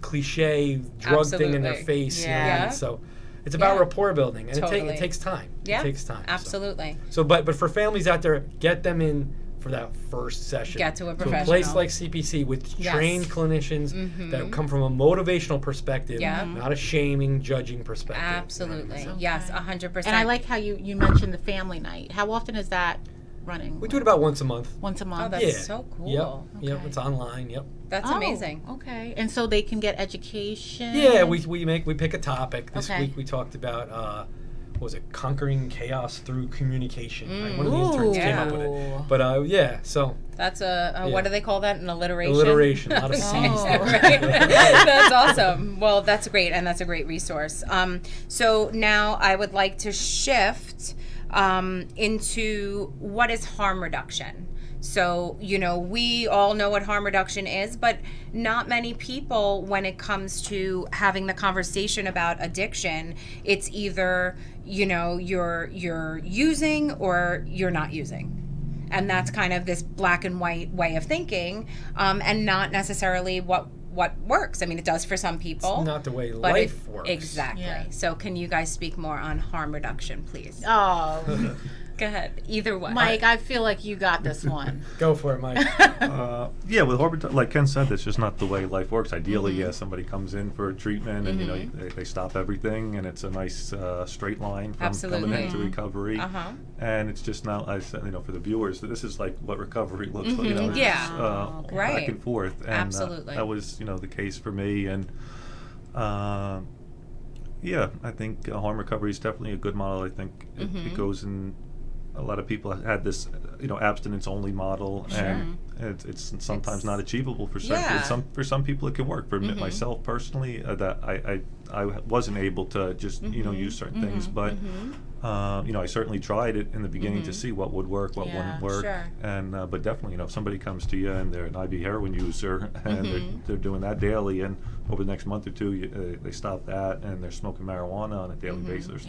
cliche drug thing in their face. Yeah. So. It's about rapport building, and Totally. it takes time. Yeah, it takes time. Absolutely. So, but for families out there, get them in for that first session. Get to a professional. To a place like CPC with trained clinicians that come from a motivational perspective, not a shaming, judging perspective. Absolutely. Okay. Yes, 100%. And I like how you mentioned the family night. How often is that running? We do it about once a month. Once a month. Oh, that's so cool. Yep. It's online. Yep. That's amazing. Okay. And so they can get education. Yeah, we pick a topic. This week we talked about what was it? Conquering chaos through communication. Right? One of the interns came up with it. But so that's what do they call that? An alliteration. Alliteration. A lot of C's. Right. That's awesome. Well, that's great, and that's a great resource. So now I would like to shift into what is harm reduction. So, we all know what harm reduction is, but not many people, when it comes to having the conversation about addiction, it's either, you're using or you're not using. And that's kind of this black and white way of thinking, and not necessarily what works. I mean, it does for some people. It's not the way life works. Exactly. Yeah. So can you guys speak more on harm reduction, please? Oh, Go ahead. Either one. Mike, I feel like you got this one. Go for it, Mike. Yeah, with harm reduction, like Ken said, that's just not the way life works. Ideally, yeah, somebody comes in for a treatment and, you know, they stop everything and it's a nice straight line from coming into recovery. And it's just not, I said, you know, for the viewers, this is like what recovery looks like, you know, it's just, back and forth. And that was, you know, the case for me. And yeah, I think harm recovery is definitely a good model. I think it goes in. A lot of people had this, you know, abstinence-only model, and it's sometimes not achievable for some. For some people, it can work. For myself personally, that I wasn't able to just you know use certain things, but you know I certainly tried it in the beginning to see what would work, what wouldn't work, and but definitely, you know, if somebody comes to you and they're an IV heroin user and they're doing that daily, and over the next month or two they stop that and they're smoking marijuana on a daily basis,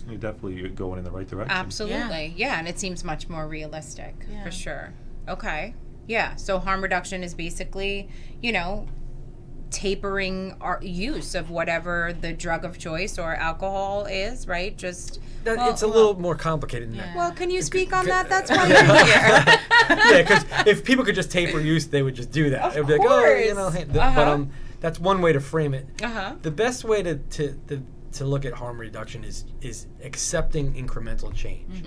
you're definitely going in the right direction. Absolutely. Yeah, and it seems much more realistic for sure. Okay. Yeah, so harm reduction is basically, you know, tapering our use of whatever the drug of choice or alcohol is, right? Just it's a little more complicated than that. Well, can you speak on that? That's why you're here. Yeah, because if people could just taper use, they would just do that. It'd be like, oh, you know, but that's one way to frame it. The best way to look at harm reduction is accepting incremental change.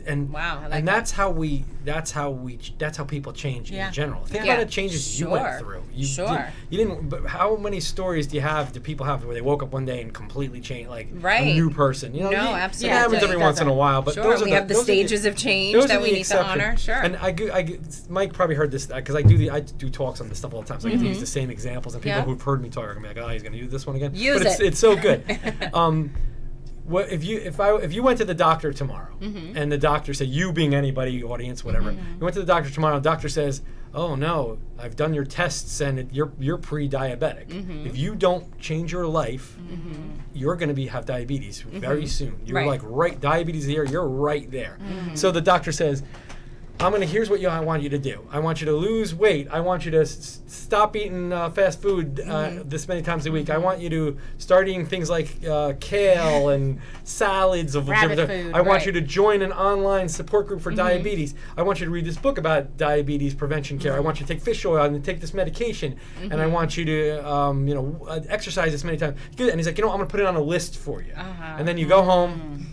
And and that's how people change in general. Think about the changes you went through. You didn't. But how many stories do people have where they woke up one day and completely changed, like a new person? You know, absolutely. It happens every once in a while. But we have the stages of change that we need to honor. And Mike probably heard this because I do talks on this stuff all the time. So I get to use the same examples, and people who've heard me talk are gonna be like, oh, he's gonna use this one again. It's so good. What if you went to the doctor tomorrow and the doctor said, you being anybody, audience, whatever, you went to the doctor tomorrow, the doctor says, oh no, I've done your tests and you're pre-diabetic. If you don't change your life, you're going to have diabetes very soon. You're diabetes here, you're right there. So the doctor says, here's what I want you to do. I want you to lose weight. I want you to stop eating fast food this many times a week. I want you to start eating things like kale and salads of different food. I want you to join an online support group for diabetes. I want you to read this book about diabetes prevention care. I want you to take fish oil and take this medication. And I want you to exercise this many times. And he's like, I'm going to put it on a list for you. And then you go home.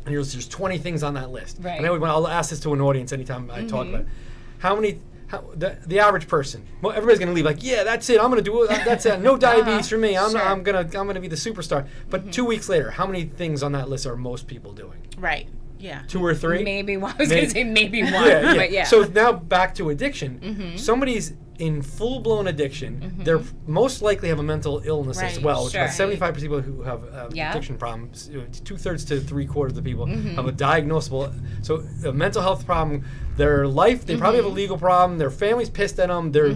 And there's 20 things on that list. And I'll ask this to an audience anytime I talk about it. The average person, well, everybody's gonna leave like, yeah, that's it. I'm gonna do it. That's it. No diabetes for me. I'm gonna be the superstar. But 2 weeks later, how many things on that list are most people doing? Right. Yeah. 2 or 3? Maybe one. I was gonna say maybe one. But yeah. So now back to addiction. Somebody's in full-blown addiction. They're most likely have a mental illness as well, which about 75% of people who have addiction problems, 2/3 to 3/4 of the people have a diagnosable, so a mental health problem. Their life, they probably have a legal problem. Their family's pissed at them. Their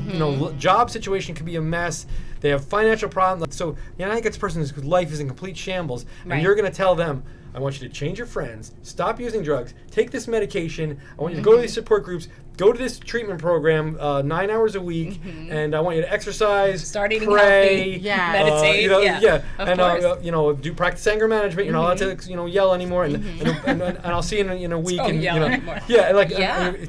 job situation could be a mess. They have financial problems. So I think it's a person whose life is in complete shambles, and you're going to tell them, I want you to change your friends, stop using drugs, take this medication, I want you to go to these support groups, go to this treatment program 9 hours a week, and I want you to exercise, start eating pray, healthy, meditate, and do practice anger management. You're not allowed to yell anymore, and I'll see you in a week, and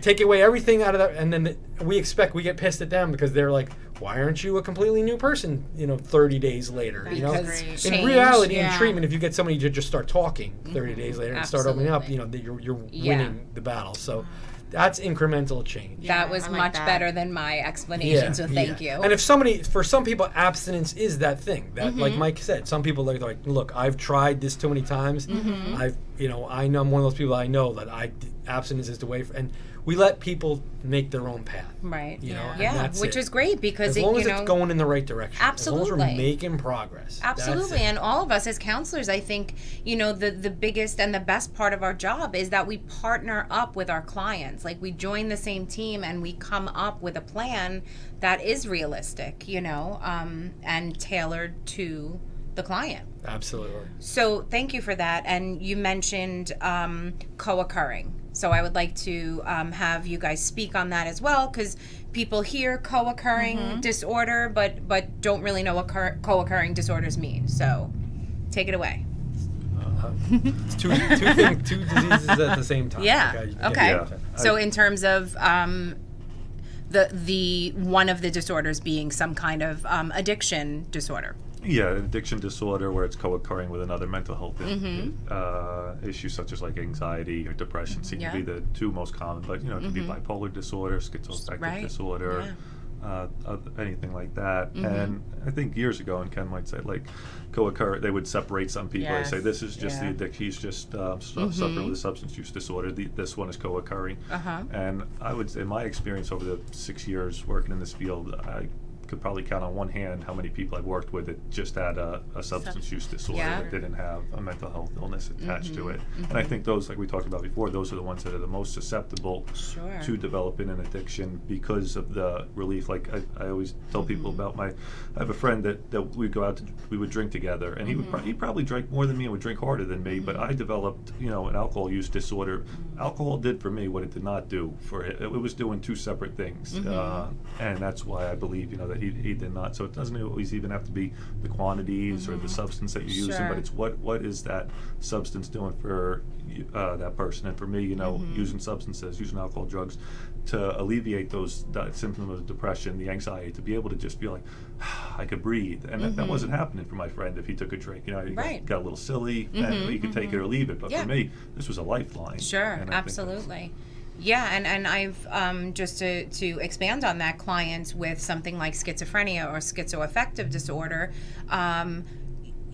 take away everything out of that, and then we get pissed at them because they're like, why aren't you a completely new person 30 days later? In reality, in treatment, if you get somebody to just start talking 30 days later and start opening up, you're winning the battle. So that's incremental change. That was much better than my explanation, so thank you. And for some people, abstinence is that thing. That, like Mike said, some people are like, look, I've tried this too many times. I know I'm one of those people. I know that abstinence is the way, and we let people make their own path. Right. That's which is great because as long as it's going in the right direction. Absolutely. As long as we're making progress. Absolutely. And all of us as counselors, I think, the biggest and the best part of our job is that we partner up with our clients. Like we join the same team and we come up with a plan that is realistic, and tailored to the client. Absolutely. So thank you for that. And you mentioned co-occurring. So I would like to have you guys speak on that as well, because people hear co-occurring disorder, but don't really know what co-occurring disorders mean. So take it away. It's two diseases at the same time. Yeah. Like, Okay. Yeah. So in terms of the one of the disorders being some kind of addiction disorder. Yeah, an addiction disorder where it's co-occurring with another mental health issues such as like anxiety or depression seem to be the two most common. But it could be bipolar disorder, schizoaffective disorder, anything like that. And I think years ago, and Ken might say, like co-occur, they would separate some people. Yes. They say this is just the addiction. He's just suffering with a substance use disorder. This one is co-occurring. And I would say, in my experience over the 6 years working in this field, I could probably count on one hand how many people I've worked with that just had a substance use disorder that didn't have a mental health illness attached to it. And I think those, like we talked about before, those are the ones that are the most susceptible to developing an addiction because of the relief. Like I always tell people about I have a friend that we'd go out we would drink together, and he probably drank more than me and would drink harder than me, but I developed an alcohol use disorder. Alcohol did for me what it did not do for it. It was doing two separate things, and that's why I believe that he did not. So it doesn't always even have to be the quantities or the substance that you're using, but it's what is that substance doing for that person. And for me, using substances, using alcohol, drugs, to alleviate those symptoms of depression, the anxiety, to be able to just feel like I could breathe, and that wasn't happening for my friend if he took a drink. He got a little silly, and he could take it or leave it. But for me, this was a lifeline. Sure, absolutely. Yeah, and I've just to expand on that, clients with something like schizophrenia or schizoaffective disorder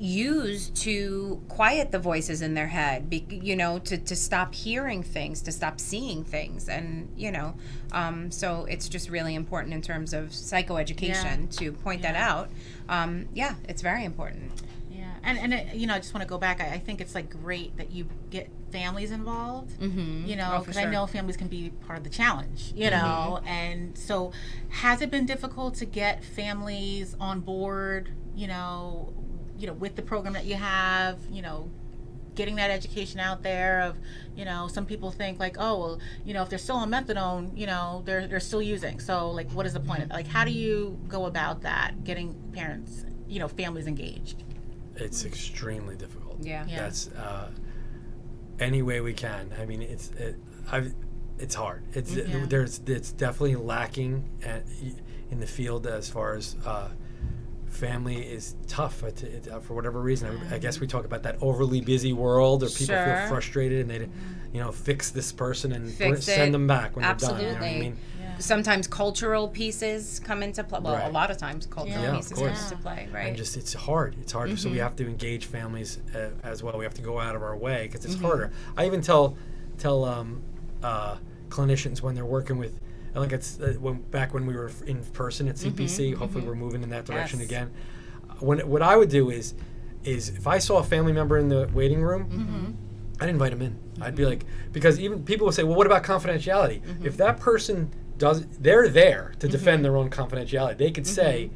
use to quiet the voices in their head, to stop hearing things, to stop seeing things, and so it's just really important in terms of psychoeducation to point that out. It's very important. And I just want to go back. I think it's like great that you get families involved. Because I know families can be part of the challenge. And so, has it been difficult to get families on board? With the program that you have. Getting that education out there of, some people think like, oh, well, if they're still on methadone, they're still using. So like, what is the point of, like, how do you go about that? Getting parents, families engaged. It's extremely difficult. Yeah. That's any way we can. I mean, it's hard. It's definitely lacking in the field as far as family is tough for whatever reason. I guess we talk about that overly busy world, or people feel frustrated and they, fix this person and send them back when they're done. Absolutely. You know what I mean? Sometimes cultural pieces come into play. Well, a lot of times cultural pieces come into play, right? And just it's hard. So we have to engage families as well. We have to go out of our way because it's harder. I even tell clinicians when they're working with, like it's back when we were in person at CPC. Hopefully we're moving in that direction again. What I would do is if I saw a family member in the waiting room, I'd invite them in. I'd be like, because even people will say, well, what about confidentiality? If that person they're there to defend their own confidentiality. They could say,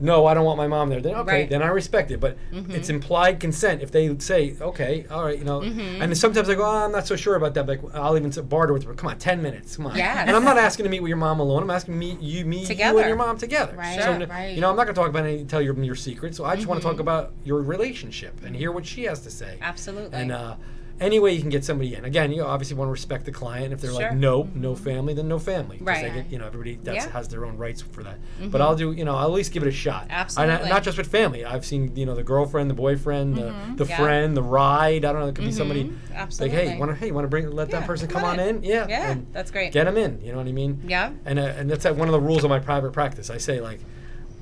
no, I don't want my mom there. Then then I respect it. But it's implied consent if they say, okay, all right, And sometimes I go, oh, I'm not so sure about that. But I'll even barter with them. Come on, 10 minutes, come on. Yes. And I'm not asking to meet with your mom alone. I'm asking to meet you and your mom together. Right. So, I'm not going to talk about anything, tell your secrets. So I just want to talk about your relationship and hear what she has to say. Absolutely. And any way you can get somebody in. Again, you obviously want to respect the client. If they're like, no family, then no family. Right. They get, everybody has their own rights for that. But I'll do, I'll at least give it a shot. Absolutely. Not just with family. I've seen, the girlfriend, the boyfriend, the friend, the ride. I don't know. It could be somebody. Absolutely. Like, hey, you want to let that person come on in? Yeah. Yeah, and that's great. Get them in. You know what I mean? Yeah. And that's one of the rules of my private practice. I say, like,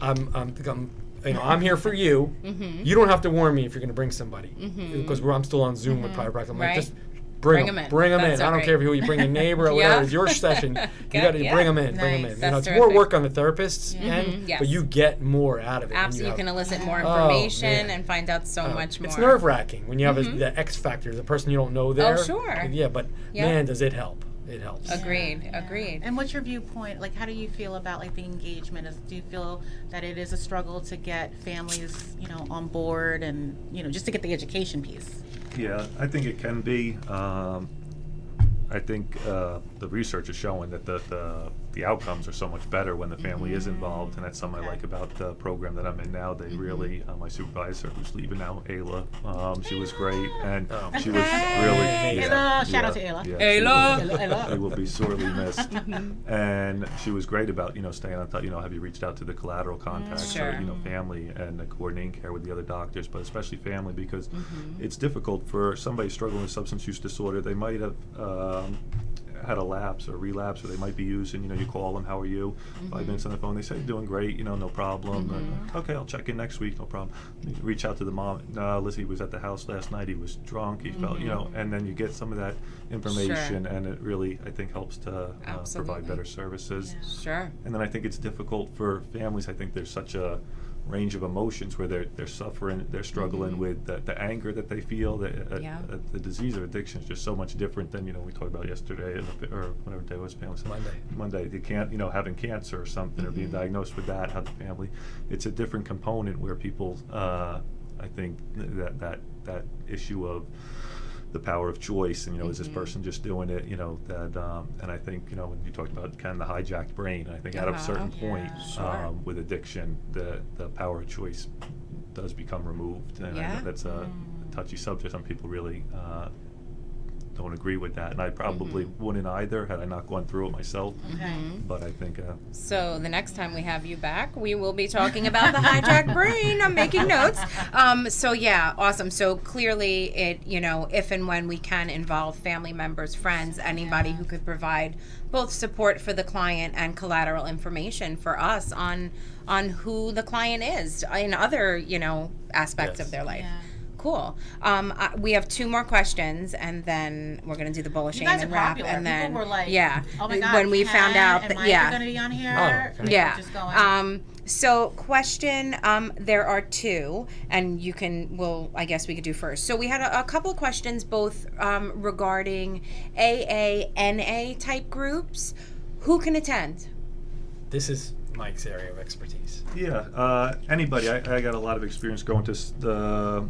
I'm here for you. You don't have to warn me if you're going to bring somebody, because I'm still on Zoom with private practice. I'm like, just bring them in. Bring them in. So I don't care if you bring a neighbor or whatever. It's your session. You got to bring them in. Bring them in. That's it's more work on the therapist's end, Yes. but you get more out of it. Absolutely, you can elicit more information and find out so much more. It's nerve-wracking when you have the X factor, the person you don't know there. Oh, sure. Yeah, but man, does it help. It helps. Agreed. And what's your viewpoint? Like, how do you feel about like the engagement? Do you feel that it is a struggle to get families, on board, and just to get the education piece? Yeah, I think it can be. I think the research is showing that the the outcomes are so much better when the family is involved, and that's something I like about the program that I'm in now. They really, my supervisor who's leaving now, Ayla, she was great, and she was really, Ayla, shout out to Ayla. Ayla. She will be sorely missed, and she was great about, staying on top, have you reached out to the collateral contacts Sure. or, family, and coordinating care with the other doctors, but especially family, because it's difficult for somebody struggling with substance use disorder. They might have had a lapse or relapse, or they might be using, you call them, how are you? 5 minutes on the phone, they say, doing great, no problem. And, okay, I'll check in next week, no problem. You reach out to the mom, Lizzie was at the house last night, he was drunk, he felt, and then you get some of that information, and it really, I think, helps to provide better services. Sure. And then I think it's difficult for families. I think there's such a range of emotions where they're suffering, they're struggling with the anger that they feel. The disease of addiction is just so much different than we talked about yesterday or whatever day was family. Monday. You can't having cancer or something or being diagnosed with that. How the family, it's a different component where people. I think that issue of the power of choice, and is this person just doing it, and I think when you talked about kind of the hijacked brain, I think at a certain point with addiction, the power of choice does become removed, and I know that's a touchy subject. Some people really don't agree with that, and I probably wouldn't either had I not gone through it myself. But I think So the next time we have you back, we will be talking about the hijacked brain. I'm making notes. So yeah, awesome. So clearly it, if and when we can involve family members, friends, anybody who could provide both support for the client and collateral information for us on who the client is in other, aspects of their life. Yeah. Cool. We have 2 more questions, and then we're gonna do the bullet You shame guys are and wrap, popular. and then People were like, oh my God, when we found out and that Mike are gonna be on here. Oh, okay. yeah. Just going. So question, there are 2, and I guess we could do first. So we had a couple questions both regarding AA, NA type groups. Who can attend? This is Mike's area of expertise. Yeah, anybody. I got a lot of experience going to the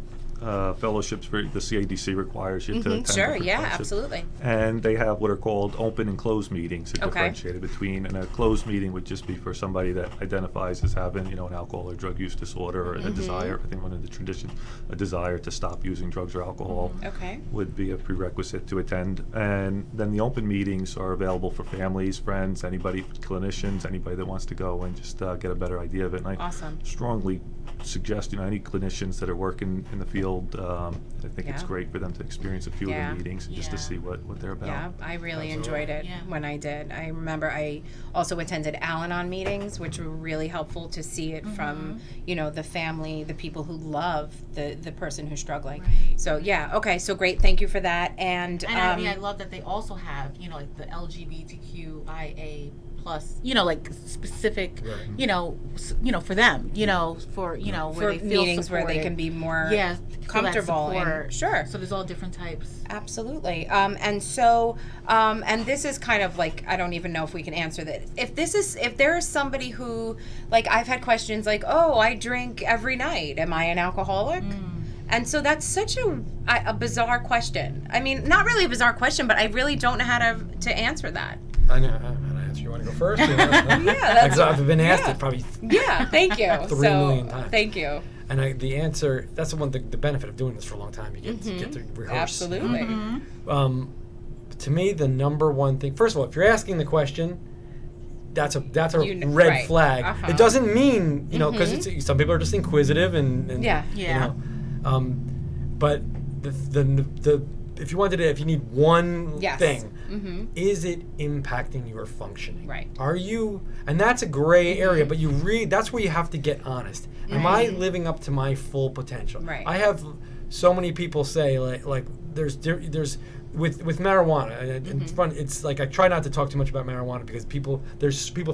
fellowships for the CADC requires you to attend. Sure, different yeah, fellowships. absolutely. And they have what are called open and closed meetings. They're Okay. differentiated between, and a closed meeting would just be for somebody that identifies as having, an alcohol or drug use disorder or a desire. I think one of the traditions, a desire to stop using drugs or alcohol Okay. would be a prerequisite to attend. And then the open meetings are available for families, friends, anybody, clinicians, anybody that wants to go and just get a better idea of it. And I Awesome. strongly suggest, any clinicians that are working in the field, I think it's Yeah. great for them to experience a few of Yeah. the meetings and just to Yeah. see what they're about. Yeah, I really Absolutely. enjoyed it Yeah. when I did. I remember I also attended Al-Anon meetings, which were really helpful to see it from, the family, the people who love the person who's struggling. Right. So yeah, okay, so great, thank you for that. And, And I love that they also have, like the LGBTQIA plus, like specific, Right. for them, for, where for they feel meetings where they supported. can be more yeah, feel that comfortable and support. sure. So there's all different types. Absolutely. And so, and this is kind of like, I don't even know if we can answer that. If there is somebody who, like, I've had questions like, oh, I drink every night. Am I an alcoholic? And so that's such a bizarre question. I mean, not really a bizarre question, but I really don't know how to answer that. I know. How to answer. You want to go first? that's- I've been asked yeah. it probably. Yeah, thank you. 3 million times. Thank you. And the answer, that's the benefit of doing this for a long time. You get to rehearse. Absolutely. To me, the number one thing, first of all, if you're asking the question, that's a red right. flag. Uh-huh. It doesn't mean, because some people are just inquisitive and Yeah. Yeah. But the if you need one Yes. thing, Mm-hmm. is it impacting your functioning? Right. Are you, and that's a gray area, but that's where you have to get honest. Am I living up to my full potential? Right. I have so many people say like there's with marijuana in front. It's like I try not to talk too much about marijuana because people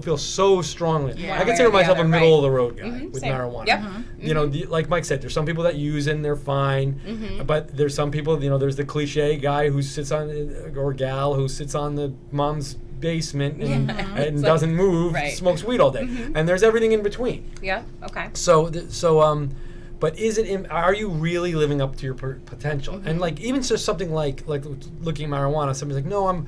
feel so strongly. Yeah. I One consider way or the myself a other, middle right. of the road guy with Same. marijuana. Yep. Like Mike said, there's some people that use and they're fine, but there's some people, there's the cliche guy who sits on, or gal who sits on the mom's basement and It's doesn't move, right. smokes weed all day, and there's everything in between. Yeah. Okay. But is it? Are you really living up to your potential? And like even just something like looking at marijuana, somebody's like, no,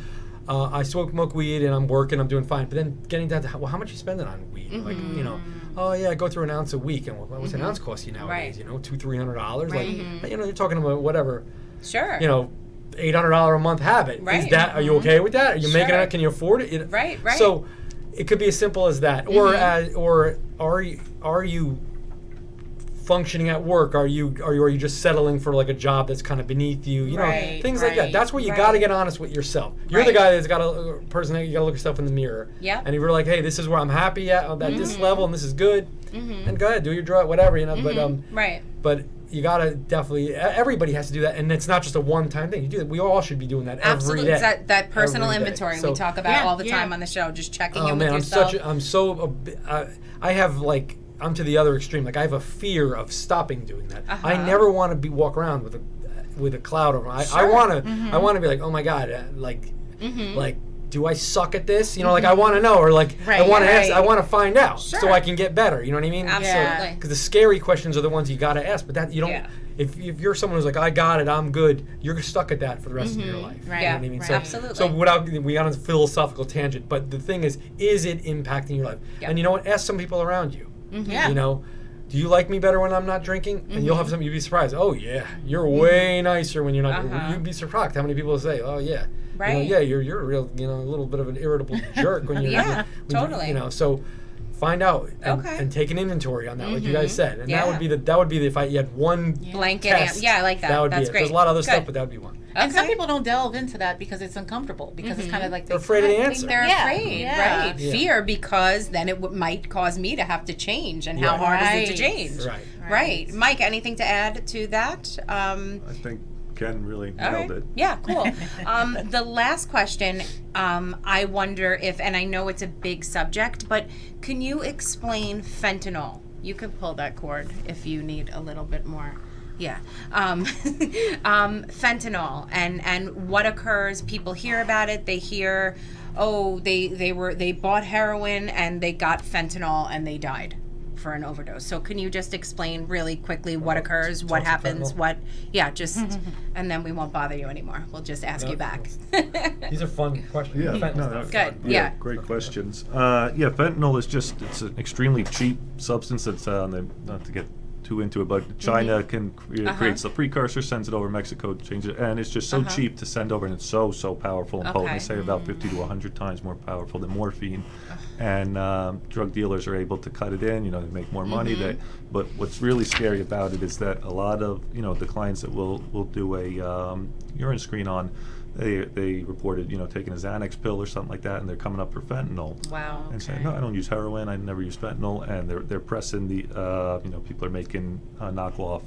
I smoke weed and I'm working, I'm doing fine. But then getting down to, well, how much you spending on weed? Like, you know, oh yeah, I go through an ounce a week. And what's an ounce cost you nowadays? Right. You know, $200-$300. Right. Like, you know, you're talking about whatever, Sure. you know, $800 a month habit. Right. Is that, are you okay with that? Are you making Sure. it? Can you afford it? Right. So it could be as simple as that. Or are you functioning at work? Are you just settling for like a job that's kind of beneath you? You know, Right, things like that. right, That's where you right. got to get honest with yourself. You're the Right. guy that's got a person that you got to look yourself in the mirror. Yep. And if you're like, hey, this is where I'm happy at this level, and this is good, and go ahead, do your drug, whatever, you know. Right. But you got to definitely. Everybody has to do that, and it's not just a one-time thing. You do that. We all should be doing that Absolutely. every day. It's that personal Every day. inventory So- we talk about Yeah, all the yeah. time on the show, just checking Oh in man, with yourself. I have like, I'm to the other extreme. Like I have a fear of stopping doing that. I Uh-huh. never want to walk around with a cloud over. I Sure. want to. I want to be like, oh my god, like do I suck at this? You know, like I want to know, or like I Right, want to right. I want to find out so Sure. I can get better. You know what I mean? Absolutely. Because the scary questions are the ones you got to ask. But that you don't. Yeah. If you're someone who's like, I got it, I'm good, you're stuck at that for the rest of your life. Right. You know what I mean? Right. So, Absolutely. So we got on a philosophical tangent, but the thing is it impacting your life? Yep. And you know what? Ask some people around you. Yeah. You know, do you like me better when I'm not drinking? And you'll have some. You'd be surprised. Oh yeah, you're way nicer when you're not. Uh-huh. You'd be surprised how many people say, oh yeah, Right. You know, yeah, you're a real, you know, a little bit of an irritable jerk when you're. Yeah, when totally. You know, so find out and, Okay. and take an inventory on that, like you guys said, and Yeah. that would be if you had one Blanket. test. Yeah, I like that. That would That's be it. great. There's a lot of other Good. stuff, but that would be one. And some Okay. people don't delve into that because it's uncomfortable, because it's kind of like They're afraid of the answer. They're Yeah, afraid, yeah. right? Yeah. Fear, because then it might cause me to have to change, and how Right. hard is it to Right. change? Right. Right. Mike, anything to add to that? I think Ken really All nailed right. it. Yeah, cool. The last question, I wonder if, and I know it's a big subject, but can you explain fentanyl? You could pull that cord if you need a little bit more. Yeah. Fentanyl and what occurs. People hear about it. They hear, oh, they bought heroin and they got fentanyl and they died for an overdose. So can you just explain really quickly what occurs, what talk happens, fentanyl. just, and then we won't bother you anymore. We'll just ask you back. These are fun questions. Yeah, Fentanyl no, stuff. Good. Yeah. Great questions. Yeah, fentanyl is it's an extremely cheap substance that's, not to get too into it, but China can creates the precursor, sends it over Mexico, changes it, and it's just so cheap to send over, and it's so powerful and potent. Okay. They say about 50 to 100 times more powerful than morphine, and drug dealers are able to cut it in. You know, they make more money. But what's really scary about it is that a lot of the clients that will do a urine screen on, they reported taking a Xanax pill or something like that, and they're coming up for fentanyl. Wow. And saying, no, I don't use heroin. I never use fentanyl. And they're pressing the, people are making knockoff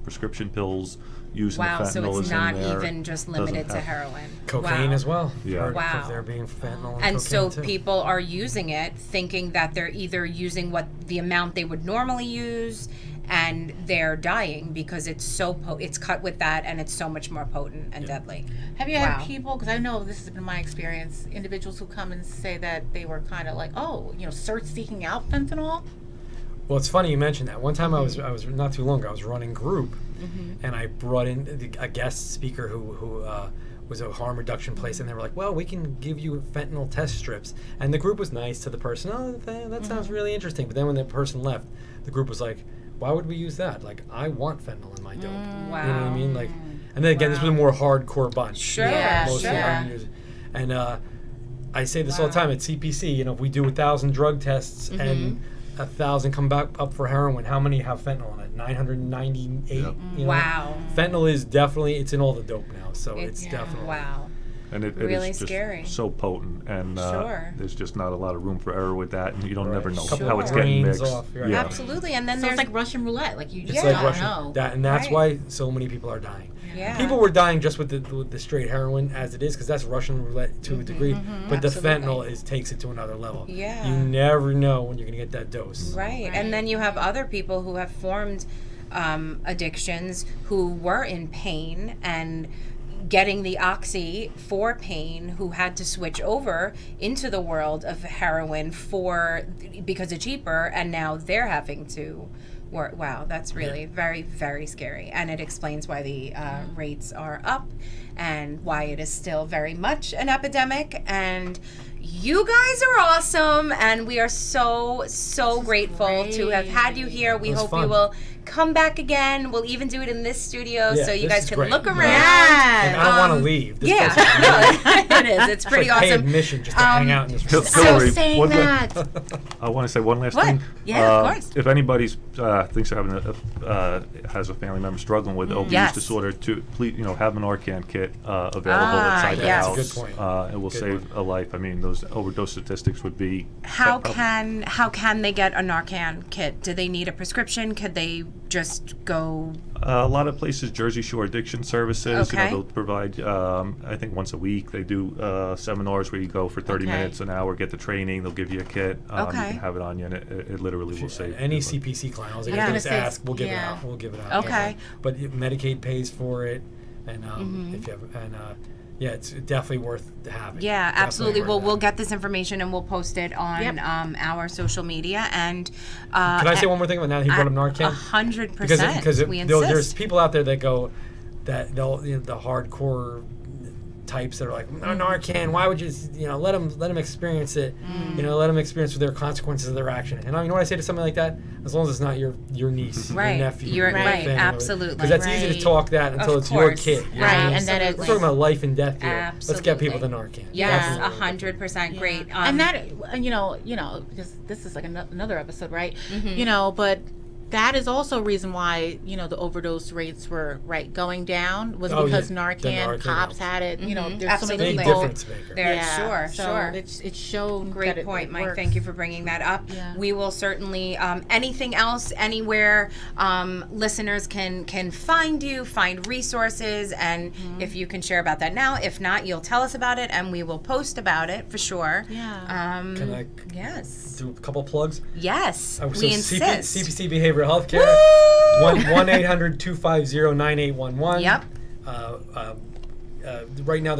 prescription pills using Wow, the so fentanyl it's is in not there. even just Doesn't limited to have- heroin. Cocaine Wow. as well. Yeah. Heard Wow. of there being fentanyl and And so cocaine, too. people are using it thinking that they're either using the amount they would normally use, and they're dying because it's so it's cut with that, and it's so much more potent and deadly. Have you Wow. had people, because I know this has been my experience, individuals who come and say that they were kind of like, search seeking out fentanyl? Well, it's funny you mentioned that. One time I was not too long ago, I was running group, and I brought in a guest speaker who was a harm reduction place, and they were like, well, we can give you fentanyl test strips. And the group was nice to the person. Oh, that sounds really interesting. But then when that person left, the group was like, why would we use that? Like, I want fentanyl in my dope. You know what I mean? Like, and then again, this was a more hardcore bunch. Sure, Yeah, Most of sure. our users. And I say this all the time at CPC. If we do 1,000 drug tests and 1,000 come back up for heroin, how many have fentanyl in it? 998. Yep. You know? Wow. Fentanyl is definitely it's in all the dope now, so it's definitely Wow. And it Really is just scary. so potent, and Sure. there's just not a lot of room for error with that, and you don't never know Couple how it's Sure. getting grains mixed. off, right. Yeah. Absolutely. And then So there's it's like Russian roulette, like you just It's Yeah. like don't Russian. know. And that's Right. why so many people are dying. Yeah. People were dying just with the straight heroin as it is, because that's Russian roulette to a degree. But the Absolutely. fentanyl takes it to another level. Yeah. You never know when you're gonna get that dose. Right. Right. And then you have other people who have formed addictions who were in pain and getting the oxy for pain, who had to switch over into the world of heroin because it's cheaper, and now they're having to Wow, that's really very, very scary. And it explains why the rates are up and why it is still very much an epidemic. And you guys are awesome. And we are so, so grateful to have had you here. We It was hope fun. you will come back again. We'll even do it in this studio Yeah, so you this guys is can great. look around. And I don't want to leave. This Yeah, place no, it is. It's pretty like pay awesome. admission just to hang out in this room. Hilary, saying one that. I want to say one last What? thing. Yeah, of course. If anybody's thinks they're having has a family member struggling with opioid Yes. use disorder, to please, have an Narcan kit available inside the yes. house. That's a good point. It will Good save a life. I mean, those overdose statistics would be. How can they get a Narcan kit? Do they need a prescription? Could they just go? A lot of places, Jersey Shore Addiction Services, Okay. they'll provide, I think once a week, they do seminars where you go for 30 Okay. minutes, an hour, get the training, they'll give you a kit. You Okay. can have it on you, and it literally will save. Any your life. CPC client, I was like, Yeah. if I they was just gonna say, ask, we'll give it yeah. out. We'll give it out. Okay. But Medicaid pays for it, and if you have, yeah, it's definitely worth having. Yeah, Definitely absolutely. worth Well, we'll having. get this information and we'll post it on Yep. our social media. And Can I say one more thing? Now that he brought up Narcan. 100%. Because we there's insist. people out there that go that they'll the hardcore types that are like, no, Narcan, why would you let them experience it, let them experience their consequences of their action. And you know what I say to something like that? As long as it's not your niece, Right. your nephew, You're- your right, family, absolutely. because that's easy to Right. talk that until Of it's your course. kid, you know Right, what I mean? and then it's- we're talking about life and death here. Absolutely. Let's get people the Narcan. Yes, Definitely. 100% great. And that, because this is like another episode, right? Mm-hmm. But that is also a reason why, the overdose rates were going down was Oh, because yeah. The Narcan, Narcan cops helps. had it. There's so many Mm-hmm. Absolutely. Big people. difference maker. There, sure, so sure. It's shown. Great that point, it Mike. works. Thank you for bringing that up. Yeah. We will certainly, anything else, anywhere listeners can find you, find resources, and if you can share about that now. If not, you'll tell us about it, and we will post about it for sure. Yeah. Can I Yes. do a couple plugs? Yes. So We insist. CPC Behavioral Healthcare. Woo! 1-800-250-9811. Yep. Right now,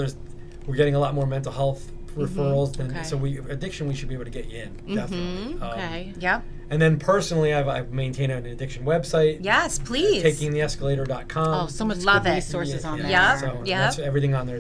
we're getting a lot more mental health referrals than Okay. so addiction we should be able to get you in definitely. Okay. Yep. And then personally, I've maintained an addiction website. Yes, please. TakingTheEscalator.com. Oh, so much Love good it. resources on there. Yep. So Yep. that's everything on there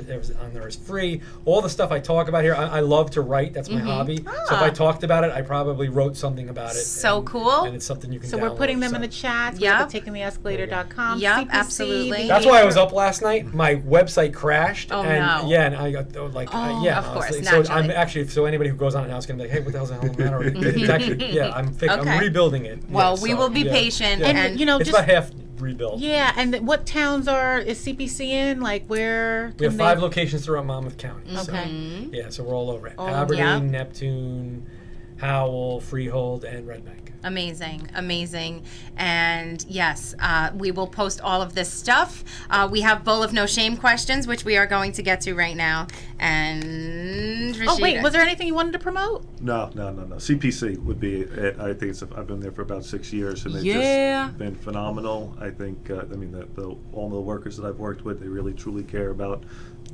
is free. All the stuff I talk about here, I love to write. That's my hobby. So if I talked about it, I probably wrote something about it. So and- cool. And it's something you can So download. we're putting them in the so. chat. Yep. TakingTheEscalator.com. Yep, CPC, absolutely. That's why I was up last night. My website crashed. Oh, and no. Yeah, and I got Of course, honestly. naturally. So I'm actually, so anybody who goes on it now is going to be like, hey, what the hell's the matter? It's actually, yeah, I'm Okay. rebuilding it. Well, Yeah, we so, will be yeah, patient yeah. And, it's just about half rebuilt. yeah. And what towns is CPC in? Like where? We have can 5 they- locations throughout Monmouth County. So, Okay. yeah, so we're all over it. Oh, Aberdeen, yeah. Neptune, Howell, Freehold, and Red Bank. Amazing, amazing. And yes, we will post all of this stuff. We have Bowl of No Shame questions, which we are going to get to right now. And Rashidah. Oh wait, was there anything you wanted to promote? No. CPC would be it. I think I've been there for about 6 years, and they've Yeah. just been phenomenal. I think, all the workers that I've worked with, they really truly care about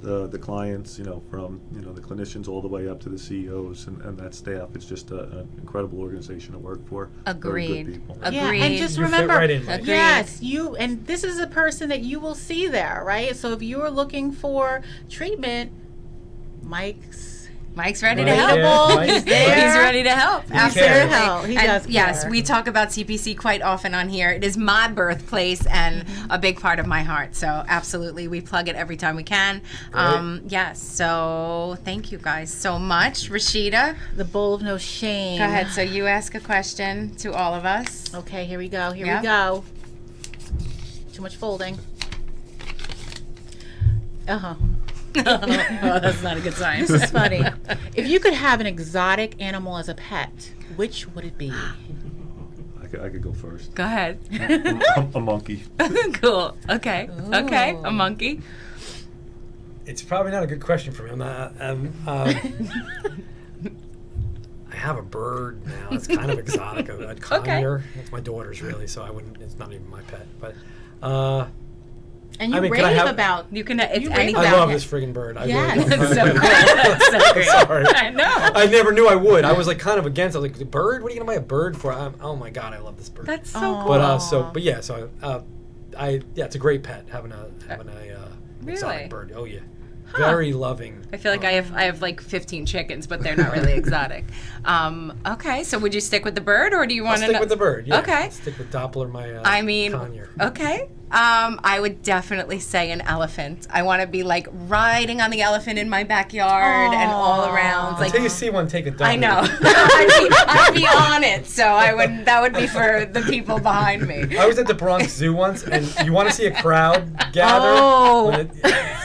the clients, from, the clinicians all the way up to the CEOs and that staff. It's just an incredible organization to work for. Very Agreed. good people. Agreed. Yeah, and just You fit remember, right in, Mike. Agreed. yes, and this is a person that you will see there, right? So if you're looking for treatment, Mike's ready to Right, help. yeah, Mike's He's there. ready to help. cares. Absolutely. help. He And does yes, care. we talk about CPC quite often on here. It is my birthplace and a big part of my heart. So absolutely, we plug it every time we can. Yes. So thank you guys so much, Rashidah. the Bowl of No Shame. Go ahead. So you ask a question to all of us. Okay, here we go. Here Yep. we go. Too much folding. Oh, that's not a good sign. This is funny. If you could have an exotic animal as a pet, which would it be? I could go first. Go ahead. A monkey. Cool. Okay. Okay. A Ooh. monkey. It's probably not a good question for me. I'm not. I have a bird now. It's kind of exotic. A conure. It's my daughter's really, so I wouldn't. It's not even my pet. But And you I mean, rave can I have- about. You can. It's You rave anything. I about love him. this friggin' bird. I Yes. really do. That's so cool. That's so great. Sorry. I know. I never knew I would. I was like kind of against. I was like, the bird? What are you gonna buy a bird for? Oh my god, I love this bird. That's so Aw. cool. But yeah, it's a great pet having a Really? exotic bird. Oh yeah, very loving. I feel like I have like 15 chickens, but they're not really exotic. Okay, so would you stick with the bird, or do you I'll want to? stick with the bird. Yeah. Okay. I'll stick with Doppler, my I mean, conure. okay. I would definitely say an elephant. I want to be like riding on the elephant in my backyard and all around. Like, Until you see one take a dump. I know. I'd be on it. So that would be for the people behind me. I was at the Bronx Zoo once, and you want to see a crowd gather? Oh.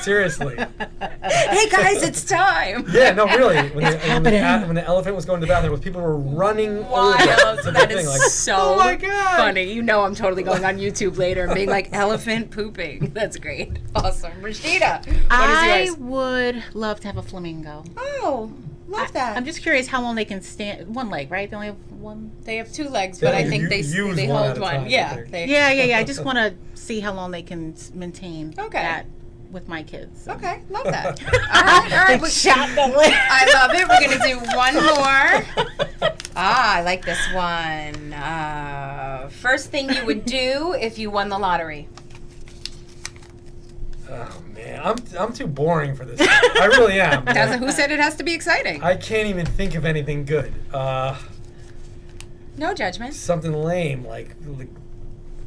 Seriously. Hey guys, it's time. Yeah, no, really. When the elephant was going to the bathroom, people were running Wild. over to the That thing. is Like, so oh my God. funny. You know I'm totally going on YouTube later and being like, elephant pooping. That's great. Awesome. Rashidah, what is I yours? would love to have a flamingo. Oh, love that. I'm just curious how long they can stand. One leg, right? They only have one. They have 2 legs, but Yeah, I think you they use they one hold at a one. time, I Yeah. think. They, Yeah. I just want to see how long they can maintain Okay. that with my kids. So. Okay, love that. All right. Shot the leg. I love it. We're going to do one more. I like this one. First thing you would do if you won the lottery. Oh man, I'm too boring for this. I really am. Who said it has to be exciting? I can't even think of anything good. No judgment. Something lame like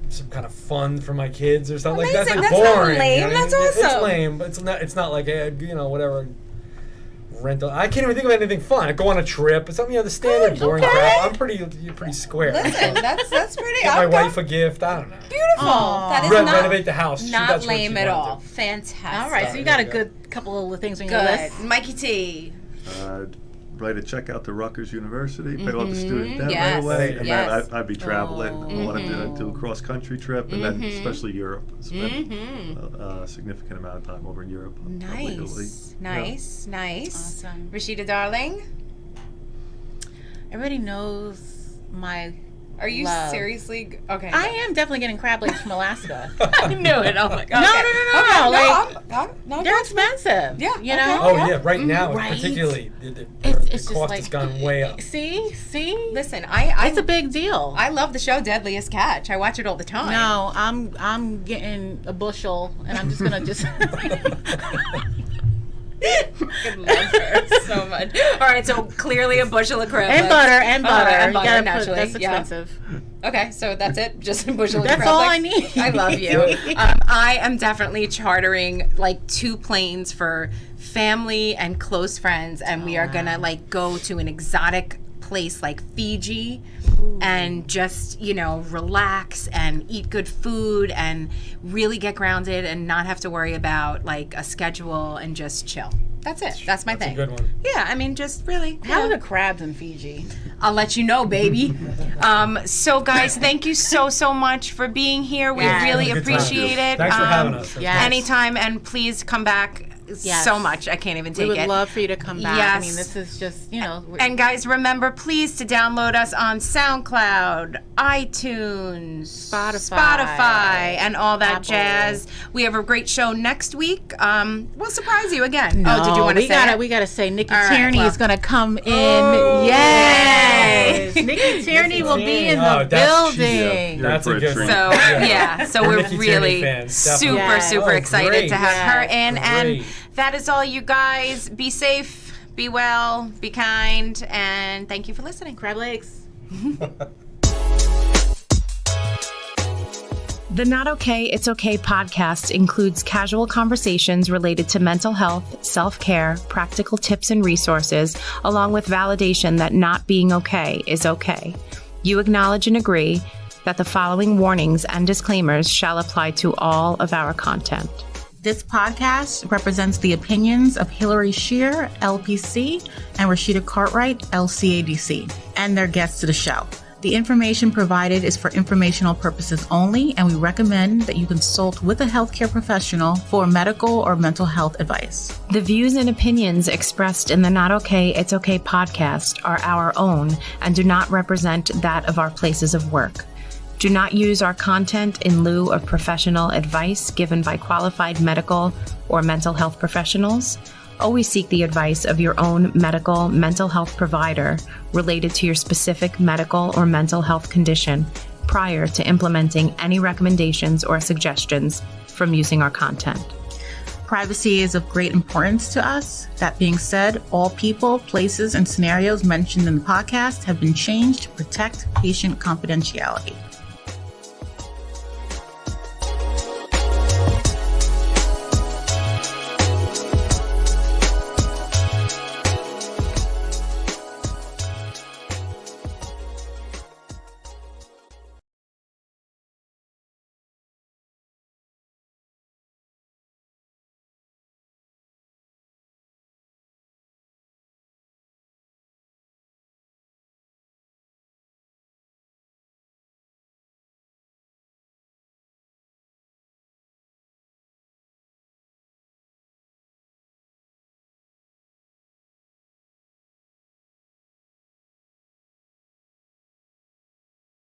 some kind of fun for my kids or something like Amazing. that's like That's not boring. lame. you know? That's It's awesome. lame, but it's not like whatever rental. I can't even think of anything fun. I go on a trip. It's something the standard Good, boring okay. crap. I'm pretty square. Listen, that's pretty. Get my okay. wife a gift. I don't know. Beautiful. Aw. That is Renovate the house. not That's what lame she at wanted all. to. Fantastic. All right, so you There got a you go. good couple of things on your Good. list. Mikey T. Write a check out to Rutgers University, pay off the student debt Yes, right away, and yes. then I'd be traveling. I wanted to do a cross-country trip, and then especially Europe. Spend a significant amount of time over in Europe. probably Italy. Nice. Awesome. Rashida, darling, Everybody knows my. are you love. seriously? Okay. I am definitely getting crab legs from Alaska. I knew it. Oh my god. No, like, no, they're expensive. Yeah, You okay. know? Oh yeah, right now Right. particularly the It's just cost like, has gone way up. See? Listen, I It's a big deal. I love the show Deadliest Catch. I watch it all the time. No, I'm getting a bushel, and I'm just gonna just. I love her so much. All right, so clearly a bushel of crab and legs. butter, and butter. And You butter, gotta put- naturally. that's yeah. expensive. Okay, so that's it. Just a bushel of That's crab all legs? I need. I love you. I am definitely chartering like 2 planes for family and close friends, and we are gonna like go to an exotic place like Fiji and just relax and eat good food and really get grounded and not have to worry about like a schedule and just chill. That's it. That's my thing. That's a good one. Yeah, I mean, just really. How are the crabs in Fiji? I'll let you know, baby. So, guys, thank you so much for being here. We Yes. really Had a good time. appreciate it. Thanks for having us. Yes. Anytime, and please come back Yes. so much. I can't even We take would it. love for you to come back. I Yes. mean, this is just, And guys, remember, please, to download us on SoundCloud, iTunes, Spotify, and all that Apple. jazz. We have a great show next week. We'll surprise you again. Oh, did you want to say it? We gotta say Nikki All right, Tierney well. is gonna come in. Oh, Yes, yay. Nikki Tierney will be in Oh, the that's- building. You're That's in a for a good treat. one. So We're we're Nikki Tierney really fans, super definitely. super Oh, excited great. to have her Yes. in, and Great. that is all, you guys. Be safe, be well, be kind, and thank you for listening. Crab legs. The Not Okay, It's Okay podcast includes casual conversations related to mental health, self-care, practical tips and resources, along with validation that not being okay is okay. You acknowledge and agree that the following warnings and disclaimers shall apply to all of our content. This podcast represents the opinions of Hilary Scheer, LPC, and Rashidah Cartwright, LCADC, and their guests to the show. The information provided is for informational purposes only, and we recommend that you consult with a healthcare professional for medical or mental health advice. The views and opinions expressed in the Not Okay, It's Okay podcast are our own and do not represent that of our places of work. Do not use our content in lieu of professional advice given by qualified medical or mental health professionals. Always seek the advice of your own medical mental health provider related to your specific medical or mental health condition prior to implementing any recommendations or suggestions from using our content. Privacy is of great importance to us. That being said, all people, places, and scenarios mentioned in the podcast have been changed to protect patient confidentiality.